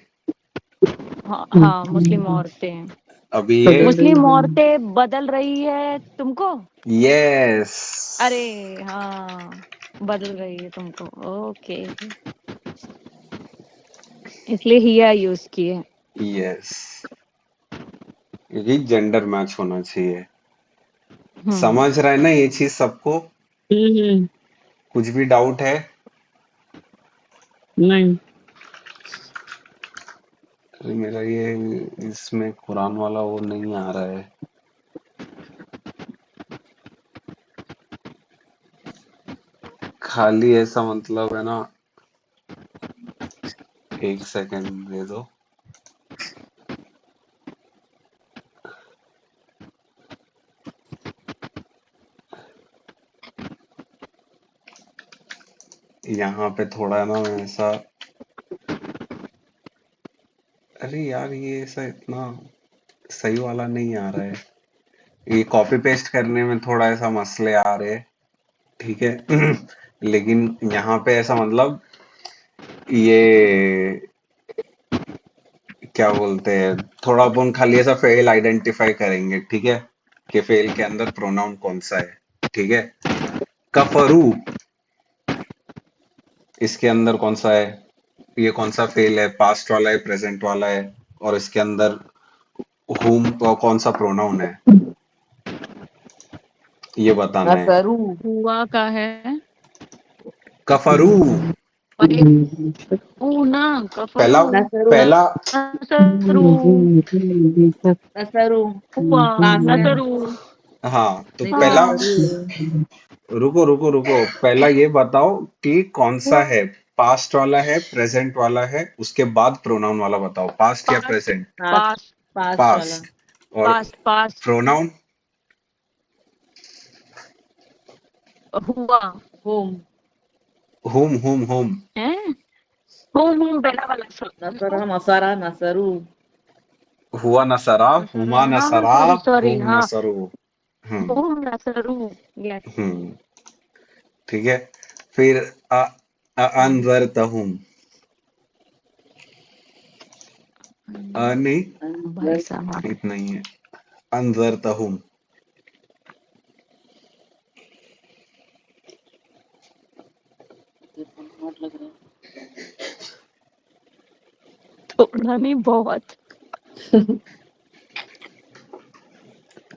हाँ हाँ, मुस्लिम हम्म, औरतें हैं। अभी ये बदल रही मुस्लिम है। औरतें बदल रही है तुमको। यस, अरे हाँ, बदल रही है तुमको। ओके, इसलिए हिया यूज किए। यस, क्योंकि जेंडर मैच होना चाहिए। हम्म। समझ रहे हैं ना ये चीज सबको? हम्म, कुछ भी डाउट है? नहीं। अरे मेरा ये इसमें कुरान वाला वो नहीं आ रहा है। खाली ऐसा मतलब है ना, एक सेकंड दे दो। यहाँ पे थोड़ा ना ऐसा, अरे यार ये ऐसा इतना सही वाला नहीं आ रहा है, ये कॉपी पेस्ट करने में थोड़ा ऐसा मसले आ रहे हैं, ठीक है। लेकिन यहाँ पे ऐसा मतलब ये क्या बोलते हैं, थोड़ा अपन खाली ऐसा फेल आइडेंटिफाई करेंगे, ठीक है, कि फेल के अंदर प्रोनाउन कौन सा है, ठीक है। कफरू, इसके अंदर कौन सा है, ये कौन सा फेल है, पास्ट वाला है प्रेजेंट वाला है, और इसके अंदर हुम कौन सा प्रोनाउन है, ये बताना है। नसरू हुआ का है कफरू, ऊना पहला कफरू नसरू पहला नसरू नसरू हुआ पास है नसरू हाँ तो नहीं तो पहला, हाँ नसरू रुको रुको रुको, पहला ये बताओ कि कौन सा है, पास्ट वाला है प्रेजेंट वाला है, उसके बाद प्रोनाउन वाला बताओ, पास्ट या पास्ट प्रेजेंट। पास पास्ट पास्ट वाला पास्ट, और पास्ट पास्ट प्रोनाउन हुआ होम हुम हुम हुम, है पहला वाला नसरा नसरा नसरू हुआ नसरा, हुमा हाँ हाँ नसरा, सॉरी सॉरी हुम हाँ नसरू। हम्म होम नसरू यस हम्म ठीक है। फिर अनजरतहुम, नहीं भाई साहब इतना ही है, अनजरतहुम। नोट लग रहा थोड़ा नहीं बहुत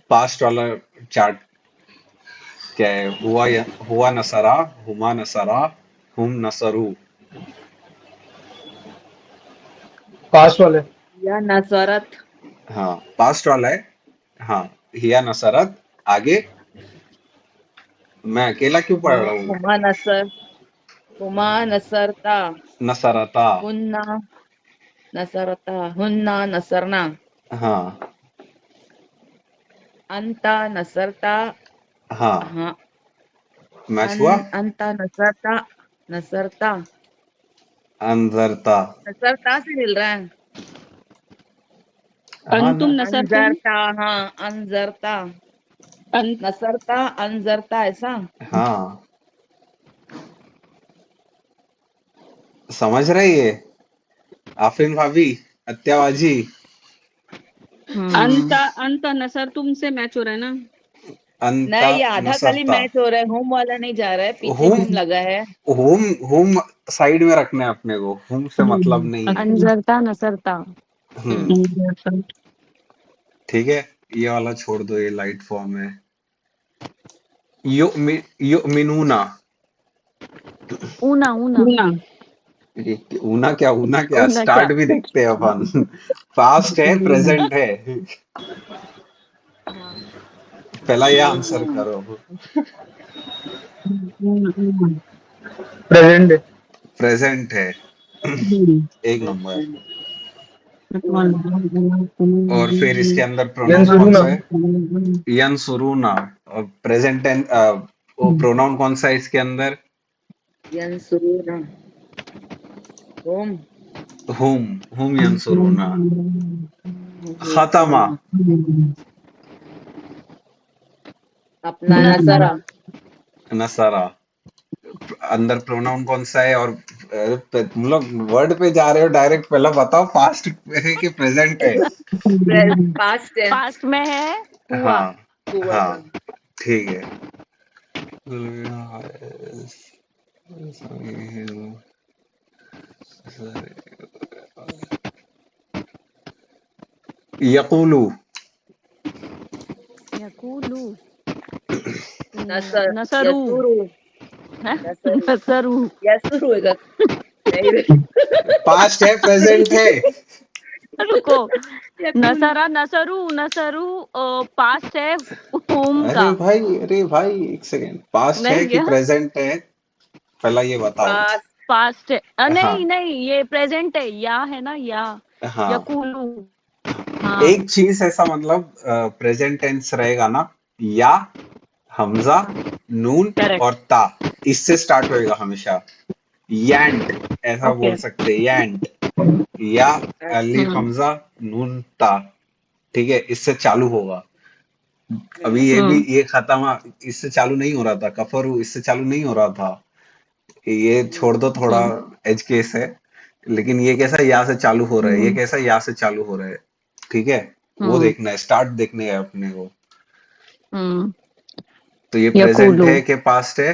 पास्ट वाला चार्ट क्या है, हुआ नसरा, हुमा नसरा, हुम नसरू। पास वाले। या नसरत हाँ पास्ट वाला है, हाँ, हिया नसरत। आगे मैं अकेला क्यों पढ़ रहा हूँ, हुमा नसर हुमा नसरता नसरता। हुन्ना नसरता हुन्ना नसरना हाँ अंता नसरता हाँ, हाँ मैच हुआ। अंता नसरता नसरता अंजरता, नसरता से मिल रहा है हाँ अंतुम ना, नसर तुम अंजरता हाँ अंजरता अं, नसरता अंजरता ऐसा हाँ समझ रही है आफरीन भाभी, अत्यावाजी। अंत अंत नसर तुमसे मैच हो रहा है ना अंता नहीं ये आधा खाली नसरता, मैच हो रहा है होम वाला नहीं जा रहा है पीछे हुम होम लगा है हुम हुम साइड में रखना है अपने को, हुम से मतलब नहीं है। अंजरता नसरता हम्म ठीक है, ये वाला छोड़ दो, ये लाइट फॉर्म है। युमिनूना, ऊना ऊना ऊना क्या, ऊना क्या स्टार्ट भी देखते हैं अपन। पास्ट है प्रेजेंट है, हाँ पहला ये आंसर करो। प्रेजेंट। प्रेजेंट है, एक नंबर। और फिर इसके अंदर यन प्रोनाउन शुरू कौन ना। सा है, यंसुरूना। और प्रेजेंट टेंस, वो प्रोनाउन कौन सा है इसके अंदर, यंसुरूना होम हुम, हुम यंसुरूना। खतमा, यंसुरूना अपना नसरा नसरा। अंदर प्रोनाउन कौन सा है, और तुम लोग वर्ड पे जा रहे हो डायरेक्ट, पहला बताओ पास्ट है कि प्रेजेंट है। पास्ट टेंस पास्ट में है हुआ हाँ हुआ हाँ था ठीक है। यकूलू, यकूलू नसर नसरू यसुरु हैं? नसरू नसरू यसुरु है नहीं रे पास्ट है प्रेजेंट है। रुको यकुल नसरा नसरू नसरू पास्ट है होम का अरे भाई एक सेकेंड, पास्ट है नहीं कि क्या प्रेजेंट है, पहला ये बताओ। पास पास्ट है हाँ नहीं नहीं ये प्रेजेंट है या है ना या हाँ यकूलू हाँ एक चीज ऐसा मतलब प्रेजेंट टेंस रहेगा ना, या हमजा नून करेक्ट और ता, इससे स्टार्ट होएगा हमेशा। यांट ऐसा ओके बोल सकते हैं, यांट, या अलिफ हम्म हमजा नून ता, ठीक है, इससे चालू होगा। अभी ये भी ये खत्म, इससे चालू नहीं हो रहा था, कफरू इससे चालू नहीं हो रहा था, ये छोड़ दो, थोड़ा हम्म एज केस है। लेकिन ये कैसा या से चालू हो रहा है, ये हम्म कैसा या से चालू हो रहा है, ठीक है, वो हम्म देखना है, स्टार्ट देखने है अपने को। हम्म तो ये प्रेजेंट यकूलू है कि पास्ट है?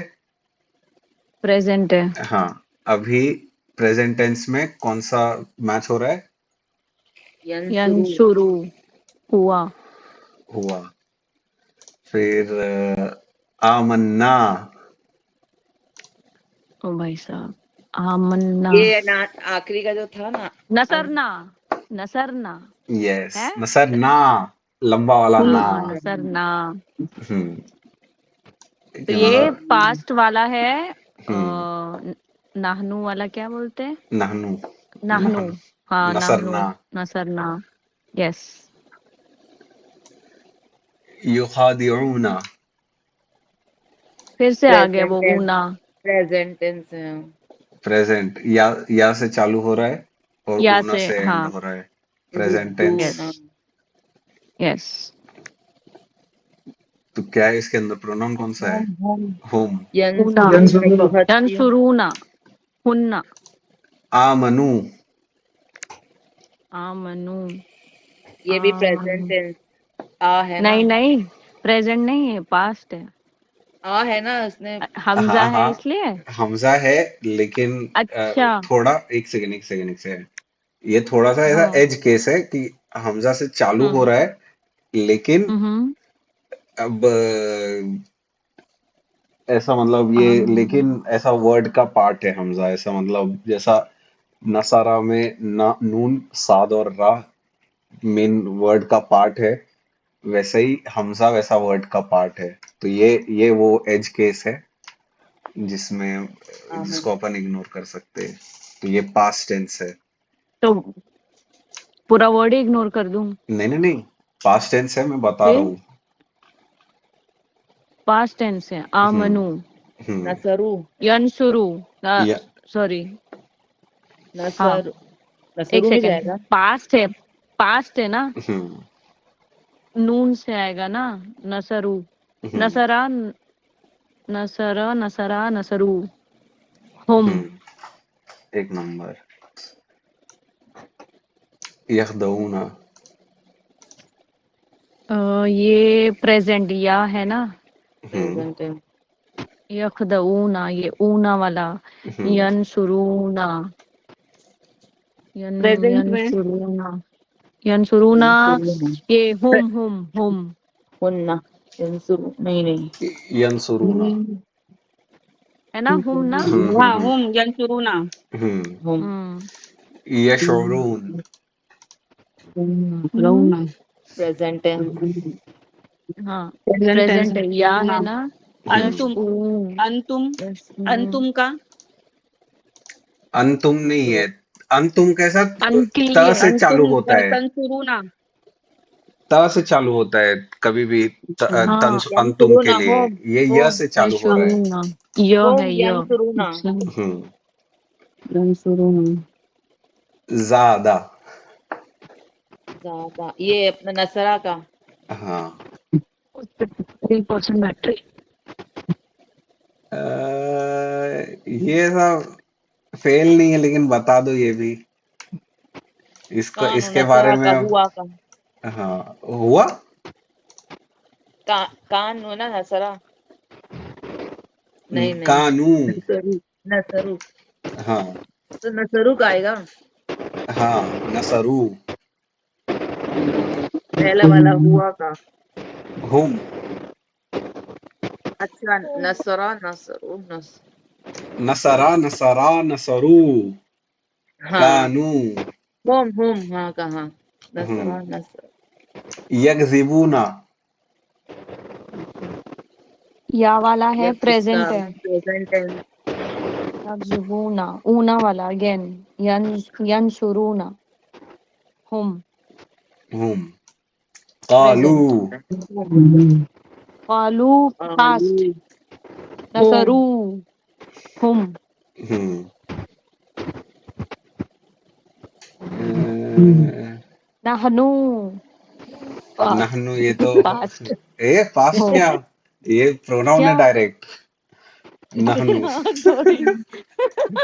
प्रेजेंट है हाँ, अभी प्रेजेंट टेंस में कौन सा मैच हो रहा है? यंसुरु यंशुरू हुआ हुआ। फिर आमन्ना, ओ भाई साहब आमन्ना ये ना आखिरी का जो था ना नसरना नसरना यस, है नसर ना, लंबा वाला ना। हाँ नसरना हम्म, तो ये ये मतलब पास्ट वाला है हम्म, नाहनू वाला क्या बोलते हैं नहनु, नाहनू नहन, हाँ नाहनू नसरना। नसरना यस युखादिऊना, फिर से आ गया प्रेजेंट वो टेंस ऊना प्रेजेंट टेंस है प्रेजेंट, या से चालू हो रहा है और या ऊना से से एंड हाँ हो रहा है, प्रेजेंट टेंस। यस रुना यस तो क्या है इसके अंदर, प्रोनाउन कौन सा है? होम होम होम। ऊना यंसुरु यंसुरु युहत्ति यंसुरूना हुन्ना आमनु, आमनु ये भी प्रेजेंट आमनु टेंस आ है ना नहीं नहीं प्रेजेंट नहीं है पास्ट है आ है ना उसने हमजा हाँ है हाँ, इसलिए हमजा है, लेकिन अच्छा थोड़ा, एक सेकंड एक सेकंड एक सेकंड, ये थोड़ा सा ऐसा हाँ एज केस है कि हमजा से चालू हो हम्म रहा है, लेकिन हम्म अब ऐसा मतलब ये, लेकिन ऐसा वर्ड का पार्ट है हमजा, ऐसा मतलब जैसा नसारा में ना, नून साद और रा मेन वर्ड का पार्ट है, वैसे ही हमजा वैसा वर्ड का पार्ट है। तो ये वो एज केस है जिसमें, आमन जिसको अपन इग्नोर कर सकते हैं। तो ये पास्ट टेंस है। तो पूरा वर्ड ही इग्नोर कर दूं नहीं नहीं नहीं, पास्ट टेंस है, मैं बता रहा फिर हूँ। पास्ट टेंस है आमनु हम्म, नसरु यंसुरू या सॉरी हाँ नसर एक नसरु में सेकेंड जाएगा पास्ट है ना हम्म नून से आएगा ना नसरू हम्म नसरा नसरा नसरा नसरू हुम एक नंबर। यखदऊना, ये प्रेजेंट या है ना हम्म प्रेजेंट टेंस यखदऊना ये ऊना वाला हम्म यंसुरूना प्रेजेंट में यंसुरूना यंसुरूना यंसुरु ये हुम हुन्ना यंसुरु नहीं नहीं यंसुरूना, है ना हुम ना हाँ होम यंसुरूना हम्म हम हम्म यशउरून, रऊना प्रेजेंट टेंस हाँ प्रेजेंट टेंस प्रेजेंट या है रऊना ना अंतुम यशऊन अंतुम यशऊन अंतुम का अंतुम नहीं है, अंतुम कैसा, के त लिए से चालू अंतुम होता है, तंसुरूना त से चालू होता है कभी भी, हाँ अंतुम के यंसुरुना लिए, होम ये य होम से चालू हो रहा है। यशूना य होम है य यंसुरुना अच्छा हम्म यंसुरूना ज्यादा, ज्यादा ये अपना नसरा का हाँ 3% बैटरी ये सब फेल नहीं है, लेकिन बता दो ये भी, इसको कानू इसके बारे नसरा में का अब। हुआ का हाँ हुआ, कानू ना नसरा नहीं नहीं कानू, नसरू नसरू हाँ तो नसरू का आएगा हाँ, नसरू, पहले वाला हुआ का हुम, अच्छा नसरा नसरू नसरा नसरा नसरू, हाँ कानू, होम हाँ कहाँ हम्म नसरा नसर यकजिबूना, या वाला है यह किसका प्रेजेंट है प्रेजेंट टेंस यगजुबूना ऊना वाला अगेन यंसुरूना हुम हुम कालू प्रेजेंट कालू पास्ट आलू नसरू हुम हम्म नहनु नहनु ये तो पास्ट पास्ट हुम क्या, ये प्रोनाउन क्या है डायरेक्ट। नहनु सॉरी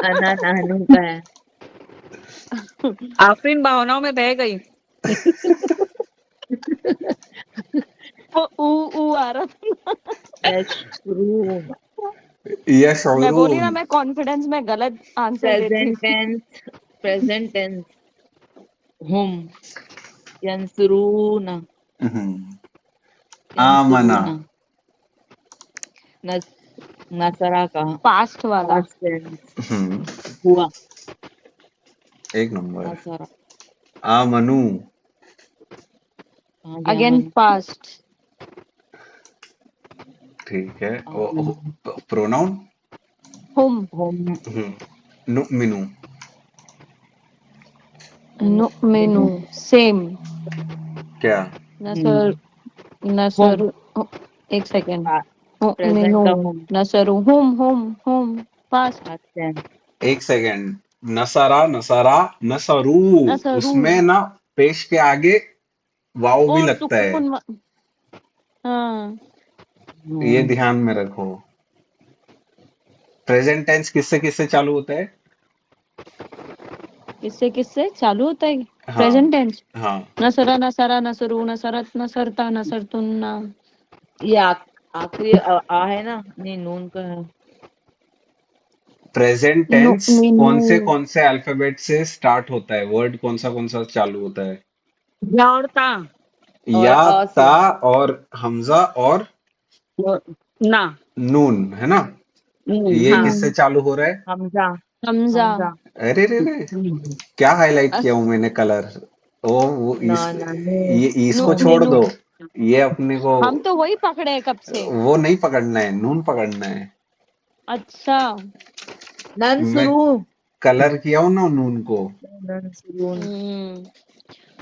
अना नानू का है। आफरीन भावनाओं में बह गई वो ऊ आ रहा था यशरू मैं बोली ना यशउरून। मैं कॉन्फिडेंस में गलत आंसर देती प्रेजेंट हूँ टेंस प्रेजेंट टेंस हुम यंसुरूना हम्म, आमना। यंसुरूना नस नसरा का पास्ट वाला पास्ट टेंस हम्म, हुआ एक नंबर। नसरा आमनु। कहाँ गया अगेन मन पास्ट ठीक है, आमन प्रोनाउन। हुम हुम नुमिनु। नु मेनू मिनु सेम क्या। नसर हुम नसर एक सेकेंड प्रेजेंट मेनू का हुम नसरू हुम पास्ट पास्ट टेंस एक सेकेंड। नसारा नसारा नसरू, नसरू उसमें ना पेश के आगे वाव भी ओ लगता है, सुकून हाँ ये ध्यान में रखो। प्रेजेंट टेंस किससे किससे चालू होता है। किससे किससे चालू होता है हाँ प्रेजेंट टेंस हाँ। नसरा नसरा नसरू नसरत नसरता नसरतुन्ना ये आखिरी आ है ना नहीं नून का है प्रेजेंट नु टेंस मेनू कौन से अल्फाबेट से स्टार्ट होता है, वर्ड कौन सा चालू होता है। या और ता और या, अ से ता और हमजा और और ना नून, है ना। ये हाँ किससे चालू हो रहा है। हमजा हमजा हमजा अरे रे रे, क्या हाईलाइट किया अस हूं मैंने कलर। ओ वो ना इस ना ये नु इसको छोड़ मेनू दो, ये अपने को हम तो वही पकड़े हैं कब से वो नहीं पकड़ना है, नून पकड़ना है। अच्छा मैं नंसुरू कलर किया हूं ना नून को। नंसुरून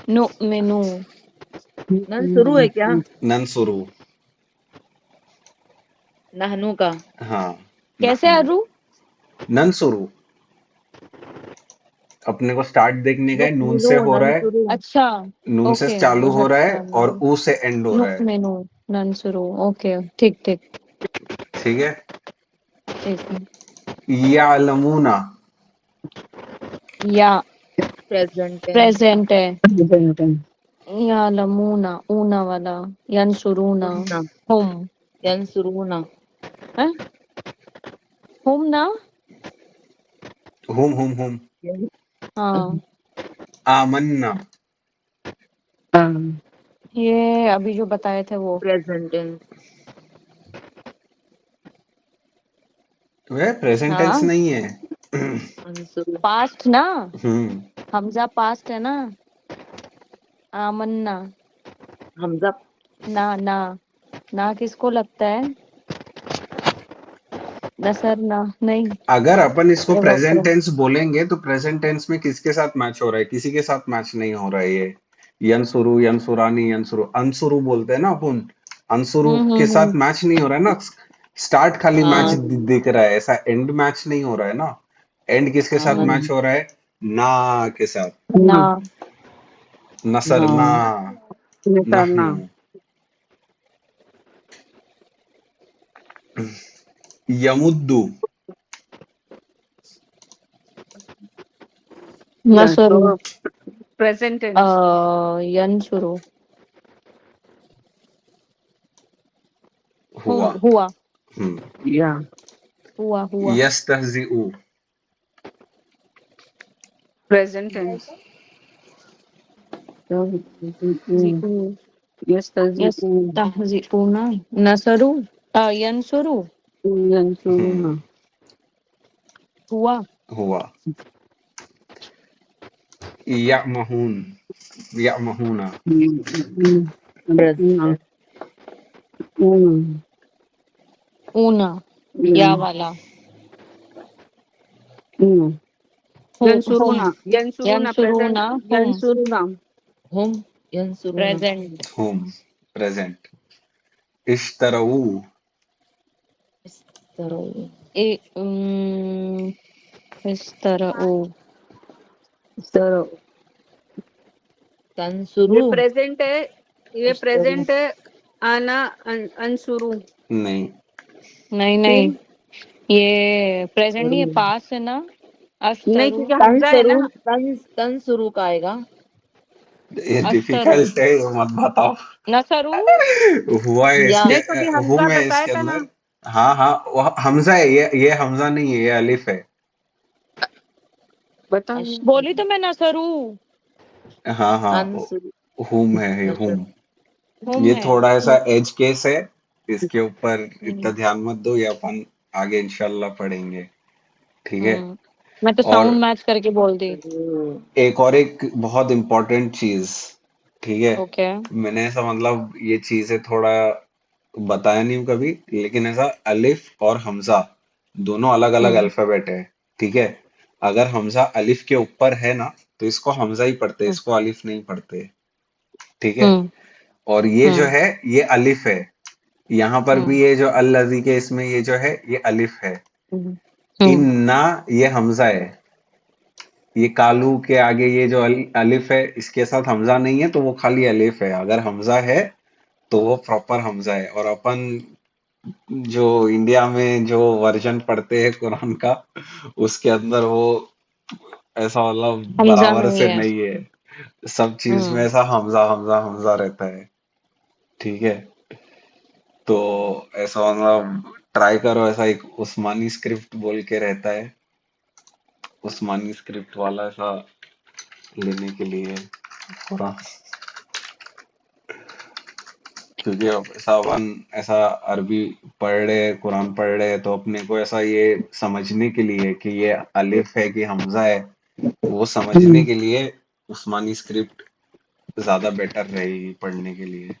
नु मेनू नंसुरू है क्या नन शुरू। नहनु का हाँ कैसे नहनु। अरू नन शुरू, अपने को स्टार्ट देखने का है, नून नुकमिनु से हो रहा है, नंसुरू अच्छा नून से ओके चालू हो रहा है अच्छा और ऊ से एंड हो नु रहा है। मेनू नंसरू ओके ठीक ठीक ठीक है। ठीक है यालमूना। या प्रेजेंट टेंस प्रेजेंट है या लमूना ऊना वाला यंसुरूना उन्ना हुम यंसुरूना है हुम ना हुम हाँ आमन्ना। ये अभी जो बताए थे वो प्रेजेंट टेंस वह प्रेजेंट टेंस हाँ नहीं है। अंसुरू पास्ट ना हम्म हमजा पास्ट है ना आमन्ना हमजा ना ना ना किसको लगता है नसर ना नहीं अगर अपन इसको ये बाप रे प्रेजेंट टेंस बोलेंगे तो प्रेजेंट टेंस में किसके साथ मैच हो रहा है, किसी के साथ मैच नहीं हो रहा है ये। यनसुरु यनसुरानी यनसुरु अनसुरु बोलते हैं ना अपन, अनसुरु के साथ हम्म मैच नहीं हो रहा है ना। स्टार्ट खाली मैच हाँ दिख रहा है, ऐसा एंड मैच नहीं हो रहा है ना। एंड किसके साथ हाँ मैच हो रहा है, ना के साथ। ना नसरना हाँ नहनु। यमुद्दु। नसरू प्रेजेंट टेंस यंसुरु हुआ। हुआ या हुआ यस्तहजिउ। प्रेजेंट टेंस जिऊ यस तहजिऊना नसरू यंसुरु हम्म, हुआ हुआ। यमहून यमहूना। प्रेजेंट ऊना या वाला हम्म, Yansuruna. Yansuruna present. Yansuruna. Whom? Yansuruna. Hum Yansuruna. Present. whom present. ishtarau Istarau. इस तरह ओ So ये Tansuru. प्रेजेंट है, ये Ishtaru. प्रेजेंट है। आना अंशुरु। नहीं, नहीं नहीं ये प्रेजेंट नहीं, ये Tansuru. पास है ना। नहीं अस्तरु क्योंकि हमजा है ना। Tansuru का आएगा। ये अस्तरु डिफिकल्ट है, ये मत बताओ। नसरु हुआ है या इसके नहीं क्योंकि हमजा हुम है बताया इसके था ना। अंदर। हाँ हाँ, वो हमजा है, ये हमजा नहीं है, ये अलिफ है। बता बोली तो मैं नसरु। हाँ हाँ, अंसुरु। हुम है, ये नसर। हुम। हुम ये है। थोड़ा ऐसा एज केस है, इसके ऊपर इतना हम्म ध्यान मत दो, ये अपन आगे इंशाल्लाह पढ़ेंगे। ठीक है। हम्म। मैं तो और साउंड मैच करके बोल दी। एक बहुत इम्पोर्टेंट चीज, ठीक है। ओके। मैंने ऐसा मतलब ये चीजें थोड़ा बताया नहीं हूँ कभी, लेकिन ऐसा अलिफ और हमजा दोनों अलग अलग हम्म अल्फाबेट है। ठीक है। अगर हमजा अलिफ के ऊपर है ना, तो इसको हमजा ही पढ़ते, हम्म इसको अलिफ नहीं पढ़ते। ठीक है। हम्म और ये जो हम्म है, ये अलिफ है। यहाँ पर भी हम्म ये जो अल्लज़ी के इसमें ये जो है, ये अलिफ है। हम्म इन्ना, ये हमजा है। ये कालू के आगे ये जो अलिफ है, इसके साथ हमजा नहीं है, तो वो खाली अलिफ है। अगर हमजा है तो वो प्रॉपर हमजा है। और अपन जो इंडिया में जो वर्जन पढ़ते हैं कुरान का, उसके अंदर वो ऐसा मतलब हमजा बराबर नहीं से है। नहीं है। सब चीज में हम्म ऐसा हमजा हमजा हमजा रहता है। ठीक है। तो ऐसा मतलब ट्राई करो, ऐसा एक उस्मानी स्क्रिप्ट बोल के रहता है, उस्मानी स्क्रिप्ट वाला ऐसा लेने के लिए कुरान। क्योंकि अब ऐसा अपन ऐसा अरबी पढ़ रहे, कुरान पढ़ रहे, तो अपने को ऐसा ये समझने के लिए कि ये अलिफ है कि हमजा है, वो समझने के लिए उस्मानी स्क्रिप्ट ज्यादा बेटर रहेगी पढ़ने के लिए।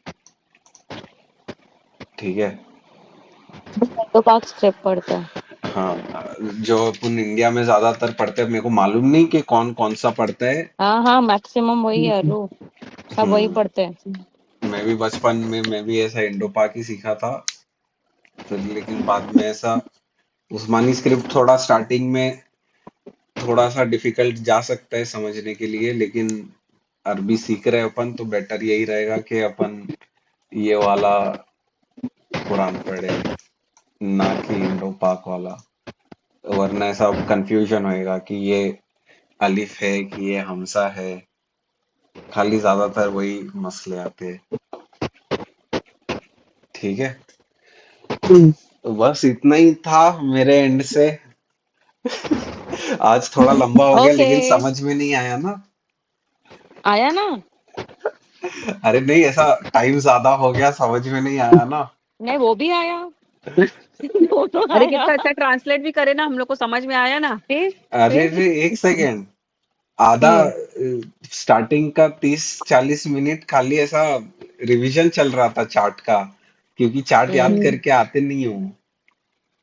ठीक है। तो पाक स्क्रिप्ट पढ़ता है। हाँ, जो अपन इंडिया में ज्यादातर पढ़ते हैं, मेरे को मालूम नहीं कि कौन कौन सा पढ़ता है। हाँ हाँ मैक्सिमम वही है रो। सब वही हम्म। पढ़ते हैं। मैं भी बचपन में मैं भी ऐसा इंडो पाक ही सीखा था। फिर लेकिन बाद में ऐसा उस्मानी स्क्रिप्ट थोड़ा स्टार्टिंग में थोड़ा सा डिफिकल्ट जा सकता है समझने के लिए, लेकिन अरबी सीख रहे अपन तो बेटर यही रहेगा कि अपन ये वाला कुरान पढ़े, ना कि इंडो पाक वाला। वरना ऐसा कंफ्यूजन होएगा कि ये अलिफ है कि ये हमजा है। खाली ज्यादातर वही मसले आते हैं। ठीक है। तो बस इतना ही था मेरे एंड से। आज थोड़ा लंबा हो गया, ओके लेकिन समझ में नहीं आया ना। आया ना। अरे नहीं, ऐसा टाइम ज्यादा हो गया, समझ में नहीं आया ना। नहीं वो भी आया। दोनों अरे आया। कितना अच्छा ट्रांसलेट भी करे ना, हम लोग को समझ में आया ना। फिर अरे फिर रे, एक सेकेंड। आधा हम्म स्टार्टिंग का 30-40 मिनट खाली ऐसा रिवीजन चल रहा था चार्ट का, क्योंकि चार्ट याद हम्म करके आते नहीं हूँ।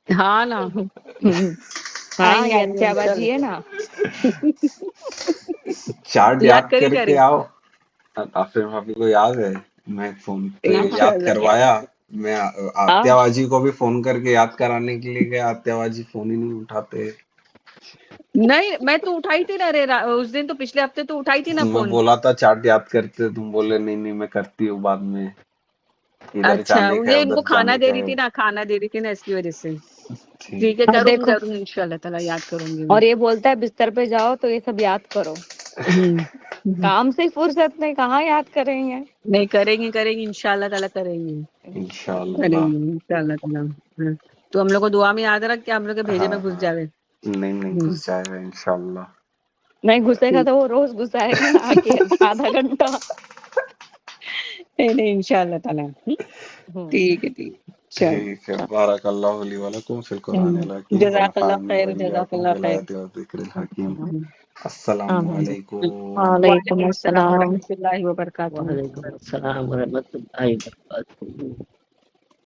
हाँ ना। हम्म। हाँ आएंगे ये आएंगे अच्छी चल। आवाजी है ना। चार्ट याद याद करी करके करे। आओ। आफिर भाभी को याद है, मैं फोन पे याद इंशाल्लाह। करवाया। मैं हाँ आत्याबाजी को भी फोन करके याद कराने के लिए गया, आत्याबाजी फोन ही नहीं उठाते। नहीं मैं तो उठाई थी ना रे, उस दिन तो पिछले हफ्ते तो उठाई थी ना मैं फोन। बोला था चार्ट याद करते, तुम बोले नहीं नहीं मैं करती हूँ बाद में, इधर अच्छा जाने का है ये इनको उधर खाना जाने दे का रही है। थी ना, खाना दे रही थी ना, इसकी वजह से। ठीक। ठीक है और करूंगी देखो, करूंगी इंशाल्लाह ताला, याद करूंगी मैं। और ये बोलता है बिस्तर पे जाओ तो ये सब याद करो। हम्म। काम से फुर्सत में कहाँ याद करेंगे। नहीं करेंगे करेंगे इंशाल्लाह ताला करेंगे। इंशाल्लाह। करेंगे इंशाल्लाह ताला। हाँ। तो हम लोग को दुआ में याद रख के हम लोग के भेजे हाँ में घुस हाँ, जावे। नहीं नहीं घुस जाएगा इंशाल्लाह। नहीं घुसेगा ठीक। तो वो रोज घुसाएगा आके आधा घंटा। नहीं नहीं इंशाल्लाह ताला। हम्म ठीक है ठीक। चल। ठीक है। बारकल्लाहु ली व लकुम फिल कुरानिल हकीम व जज़ाकल्लाह नफ़अनी व खैर इय्याकुम जज़ाकल्लाह बिल खैर। आयति व ज़िक्रिल हकीम। अस्सलामु आमीन। अलैकुम। वालेकुम वालेकुम अस्सलाम अस्सलाम। वरहमतुल्लाहि वबरकातुहू। वालेकुम अस्सलाम व रहमतुल्लाहि व बरकातहू।